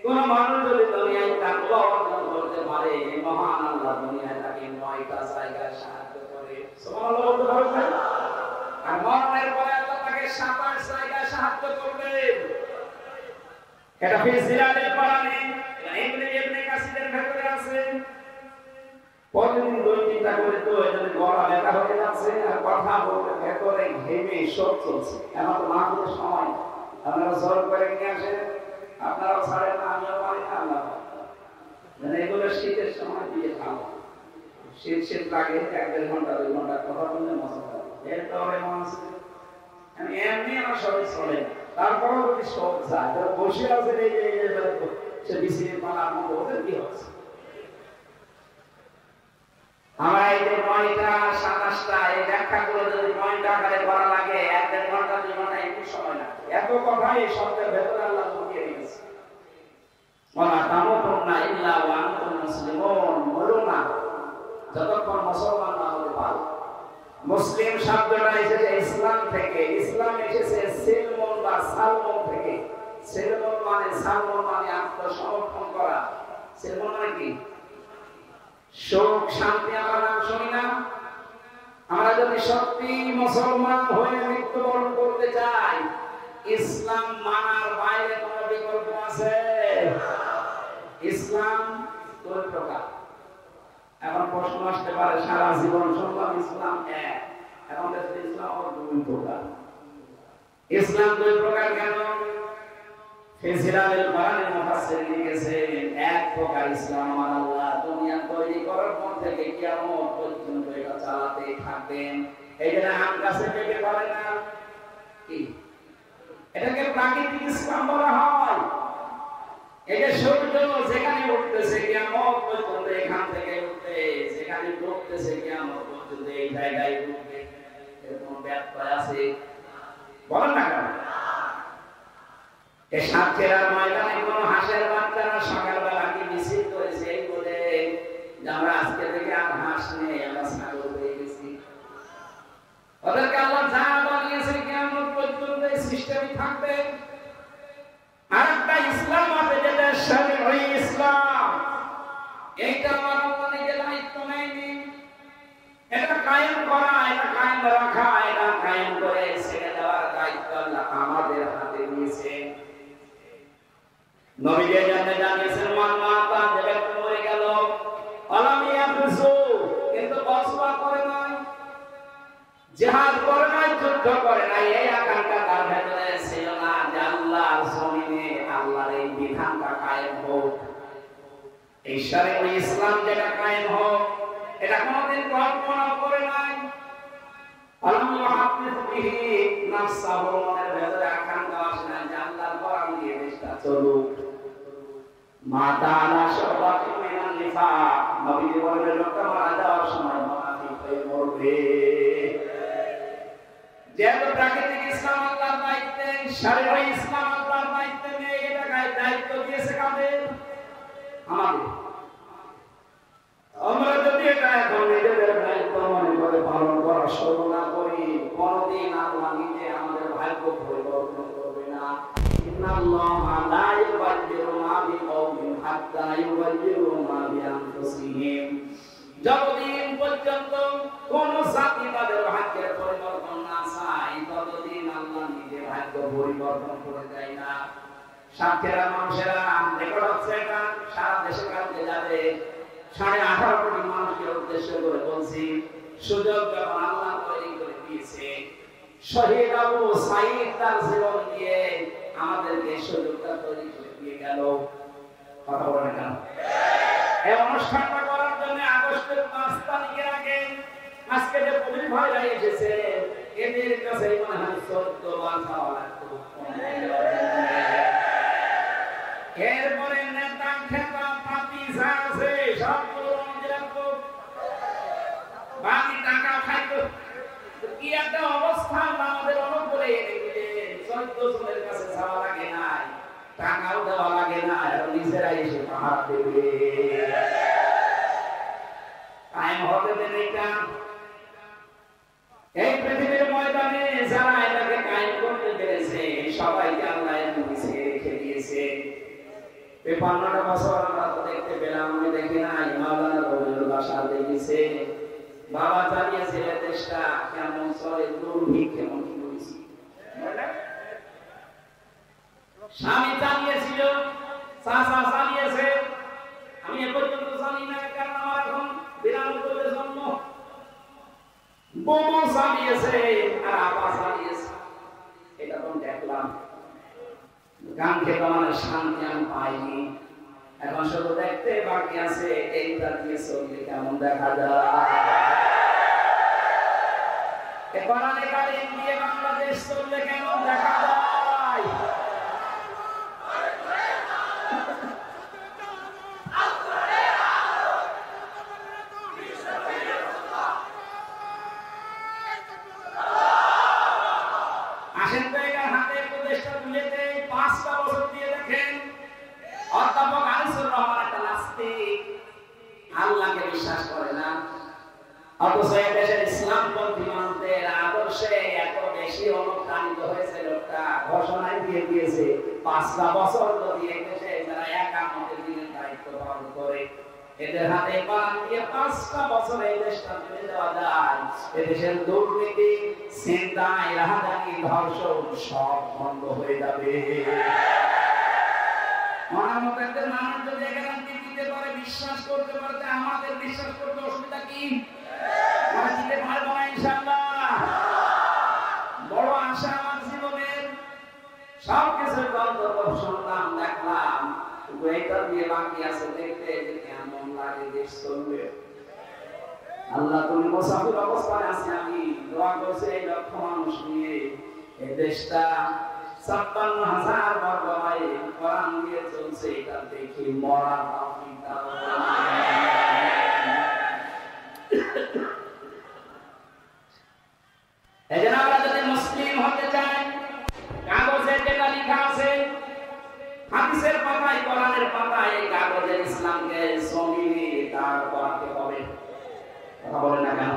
কোন মানুষ যদি দুনিয়ায় তাকওয়া অর্জন করতে পারে মহান আল্লাহ দুনিয়ায় তাকে 9টা জায়গায় সাহায্য করে। সুবহানাল্লাহ বলতে পারবেন? আর মরণের পরে আল্লাহ তাকে 27 জায়গায় সাহায্য করবেন। এটা ফিজিলালের কোরআনে ইবনে কাসিরের ভেতরে আছে। প্রতিদিন 2-3টা করে তো এজন্য গলা ব্যথা হয়ে যাচ্ছে আর কথা বলতে ভেতরে ঘেমে সব চলছে। আমার তো না কোনো সময় আপনারা জোর করে নিয়ে আসেন। আপনারাও ছাড়েন না আমিও পারি না আল্লাহ। মানে এগুলো শীতের সময় দিয়ে খাবো। শীত লাগে 1-1.5 ঘন্টা 2 ঘন্টা কথা বললে মজা পাবে। এরপরে মানুষ আমি এমনি আমার সবাই চলে তারপরেও যদি সব যায় তারা বসে আছে এই যে সে বিসির পালার মতো ওদের কি হচ্ছে? আমরা এই যে 9টা 27টা এই ব্যাখ্যাগুলো যদি 9টা আকারে করা লাগে 1-1.5 ঘন্টা 2 ঘন্টা একটু সময় লাগে। এত কথা এই শব্দের ভেতরে আল্লাহ লুকিয়ে রেখেছে। ওয়ালা তামুতুন্না ইল্লা ওয়া আনতুম মুসলিমুন। বলো না যতক্ষণ মুসলমান না হতে পারো। মুসলিম শব্দটা এসেছে ইসলাম থেকে। ইসলাম এসেছে সিলমুন বা সালমুন থেকে। সিলমুন মানে সালমুন মানে আত্মসমর্পণ করা। সিলমুন মানে কি? সুখ শান্তি আমরা নাম শুনি না? আমরা যদি সত্যি মুসলমান হয়ে মৃত্যুবরণ করতে চাই ইসলাম মানার বাইরে কোনো বিকল্প আছে? ইসলাম 2 প্রকার। এখন প্রশ্ন আসতে পারে সারা জীবন শুনলাম ইসলাম এক, এখন দেখছি ইসলাম 2 প্রকার। ইসলাম 2 প্রকার কেন? ফিজিলালের কোরআনে মুফাসসির লিখেছেন এক প্রকার ইসলাম আমার আল্লাহ দুনিয়া তৈরি করার পর থেকে কিয়ামত পর্যন্ত এটা চালাতে থাকবেন। এই যে আম গাছে পেকে পড়ে না কি? এটাকে প্রাকৃতিক ইসলাম বলা হয়। এই যে সূর্য যেখানে উঠতেছে কিয়ামত পর্যন্ত এখান থেকে উঠতে, যেখানে ডুবতেছে কিয়ামত পর্যন্ত এই জায়গায় ডুববে, এর কোনো ব্যাখ্যা আছে? বলেন না কেন? এই সাতক্ষীরার ময়দানে কোনো হাঁসের বাচ্চারা সকালবেলা কি মিছিল করেছে এই বলে যে আমরা আজকে থেকে আর হাঁস নেই, আমরা ছাগল হয়ে গেছি। ওদেরকে আল্লাহ যা বানিয়েছে কিয়ামত পর্যন্ত এই সিস্টেমই থাকবে। আরেকটা ইসলাম আছে যেটা শরীয়ত ইসলাম, এইটা আমার আল্লাহ নিজে দায়িত্ব নেয়নি। এটা কায়েম করা, এটা কায়েম রাখা, এটা কায়েম করে ছেড়ে দেওয়ার দায়িত্ব আল্লাহ আমাদের হাতে নিয়েছে। নবী যে জানিয়েছেন মান মাতা যে ব্যক্তি মরে গেল আলামিয়া ফুসু, কিন্তু বসবা করে নাই, জিহাদ করে নাই, যুদ্ধ করে নাই, এই আকাঙ্ক্ষা তার ভেতরে ছিল না যে আল্লাহর জমিনে আল্লাহর এই বিধানটা কায়েম হোক, এই শরীয়ত ইসলাম যেটা কায়েম হোক, এটা কোনোদিন কল্পনা করে নাই। আল্লাহ হাফিজ বিহি নাফসাহু, মনের ভেতরে আকাঙ্ক্ষা আসে না যে আল্লাহর কোরআন দিয়ে দেশটা চলুক। মাতা আলা শাবাতি মিনান নিফাক, নবী বলেন লোকটা মারা যাওয়ার সময় মুনাফিক হয়ে মরবে। যেহেতু প্রাকৃতিক ইসলাম আল্লাহর দায়িত্বে, শরীয়ত ইসলাম আল্লাহর দায়িত্বে নেই, এটা দায়িত্ব দিয়েছে কাদের? আমাদের। আমরা যদি এটা এখন নিজেদের দায়িত্ব মনে করে পালন করা শুরু না করি, কোনদিন আল্লাহ নিজে আমাদের ভাগ্য পরিবর্তন করবে না। ইন্নাল্লাহা লা ইউগাইয়িরু মা বিকাওমিন হাত্তা ইউগাইয়িরু মা বিআনফুসিহিম, যতদিন পর্যন্ত কোন জাতি তাদের ভাগ্যের পরিবর্তন না চায়, ততদিন আল্লাহ নিজে ভাগ্য পরিবর্তন করে দেয় না। সাতক্ষীরা মানুষেরা রেকর্ড হচ্ছে, এটা সারা দেশে কালকে যাবে। 18.5 কোটি মানুষকে উদ্দেশ্য করে বলছি, সুযোগ যখন আল্লাহ তৈরি করে দিয়েছে, শহীদ আবু সাঈদ তার জীবন দিয়ে আমাদেরকে সুযোগটা তৈরি করে দিয়ে গেল। কথা বলেন কেন? এই অনুষ্ঠানটা করার জন্য আগস্টের 5 তারিখের আগে আজকে যে পুলিশ ভাইরা এসেছে, এদের কাছে মনে হয় 14 বার খাওয়া লাগতো। এরপরে নেতা খেতা পাতি যা আছে সবগুলো আমাদের বাকি টাকা খাইতো। কি একটা অবস্থা আমাদের অনুকূলে এনে দিলেন। 14 জনের কাছে যাওয়া লাগে নাই, টাকাও দেওয়া লাগে না, নিজেরাই এসে পাহাড় দেবে। টাইম হতে দেন এটা। এই পৃথিবীর ময়দানে যারা এটাকে কায়েম করতে পেরেছে, সবাইকে আল্লাহ নিচে রেখে দিয়েছে। 55টা বছর আমরা তো দেখতে পেলাম, আমি দেখি নাই। মাওলানা রবিউল্লাহ সাহেব দেখেছে, বাবা চালিয়েছিল দেশটা কেমন চলে, দুর্ভিক্ষ কেমন চলছে, স্বামী চালিয়েছিল, চাচা চালিয়েছে, আমি এ পর্যন্ত জানি না, কারণ আমার এখন 92 জন্ম। বোমা চালিয়েছে আর আপা চালিয়েছে, এটা তো দেখলাম। গান খেতে মানে শান্তি আমি পাইনি, এখন শুধু দেখতে বাকি আছে এইটা দিয়ে চললে কেমন দেখা যায়। কোরআনে কারীম দিয়ে বাংলাদেশ চললে কেমন দেখা যায়। আসেন তো এটার হাতে উপদেশটা তুলে দেয়। 5টা বছর দিয়ে দেখেন, অধ্যাপক আনিসুর রহমান একটা নাস্তিক, আল্লাহকে বিশ্বাস করে না, অথচ দেশের ইসলামপন্থী মানুষদের আদর্শে এত বেশি অনুপ্রাণিত হয়েছে। লোকটা ঘোষণা দিয়ে দিয়েছে 5টা বছর যদি এই দেশে যারা একামতের দিনের দায়িত্ব পালন করে, এদের হাতে পান দিয়ে 5টা বছর এই দেশটা তুলে দেওয়া যায়, এদেশের দুর্নীতি, ছিনতাই, রাহাজানি, ধর্ষণ সব বন্ধ হয়ে যাবে। মহামতের মানুষ যদি গ্যারান্টি দিতে পারে, বিশ্বাস করতে পারে, আমাদের বিশ্বাস করতে অসুবিধা কি? আমরা দিতে পারবো না ইনশাআল্লাহ। বড় আশা আমার জীবনের, সবকিছু গল্প শুনলাম, দেখলাম, এইটা দিয়ে বাকি আছে দেখতে যে কেমন লাগে দেশ চলবে। আল্লাহ তুমি মুসাফির অবস্থায় আছে, আমি দোয়া করছি এই লক্ষ মানুষ নিয়ে এই দেশটা 56,000 বর্গ মাইল কোরআন দিয়ে চলছে, এটা দেখি মরা তৌফিক দাও। এজন্য আমরা যদি মুসলিম হতে চাই, কাগজে যেটা লেখা আছে, হাদিসের পাতায়, কোরআনের পাতায়, এই কাগজে ইসলামকে জমিনে দাঁড় করাতে হবে। কথা বলেন না কেন?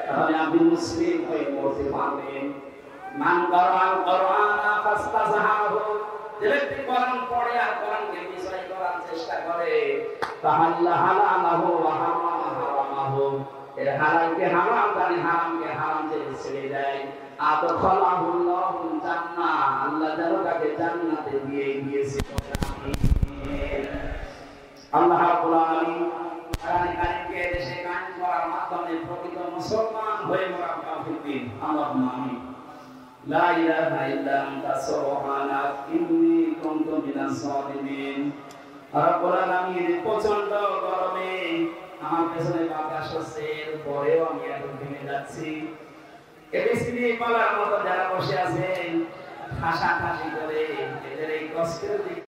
তাহলে আপনি মুসলিম হয়ে মরতে পারবেন। মান কারাল কোরআনা ফাস্তাযহাহু, যে ব্যক্তি কোরআন পড়ে আর কোরআনকে বিষয় করার চেষ্টা করে, তাহাল্লা হালালাহু ওয়া হারামা হারামাহু, এর হালালকে হারাম জানে, হারামকে হারাম ছেড়ে দেয়। আদখালাহুল্লাহুল জান্নাহ, আল্লাহ যেন তাকে জান্নাতে দিয়ে দিয়েছে। আল্লাহ রাব্বুল আলামিন কোরআন কারীমকে দেশে কায়েম করার মাধ্যমে প্রকৃত মুসলমান হয়ে মরা তৌফিক দিন। আল্লাহুম্মা আমিন। লা ইলাহা ইল্লা আনতা সুবহানাক ইন্নী কুনতু মিনাজ জালিমিন। রাব্বুল আলামিন, প্রচন্ড গরমে আমার পেছনে বাতাস হচ্ছে, এরপরেও আমি এখন ঘেমে যাচ্ছি। এবিসিডি পালার মতো যারা বসে আছেন ঠাসা ঠাসি করে, এদের এই কষ্টের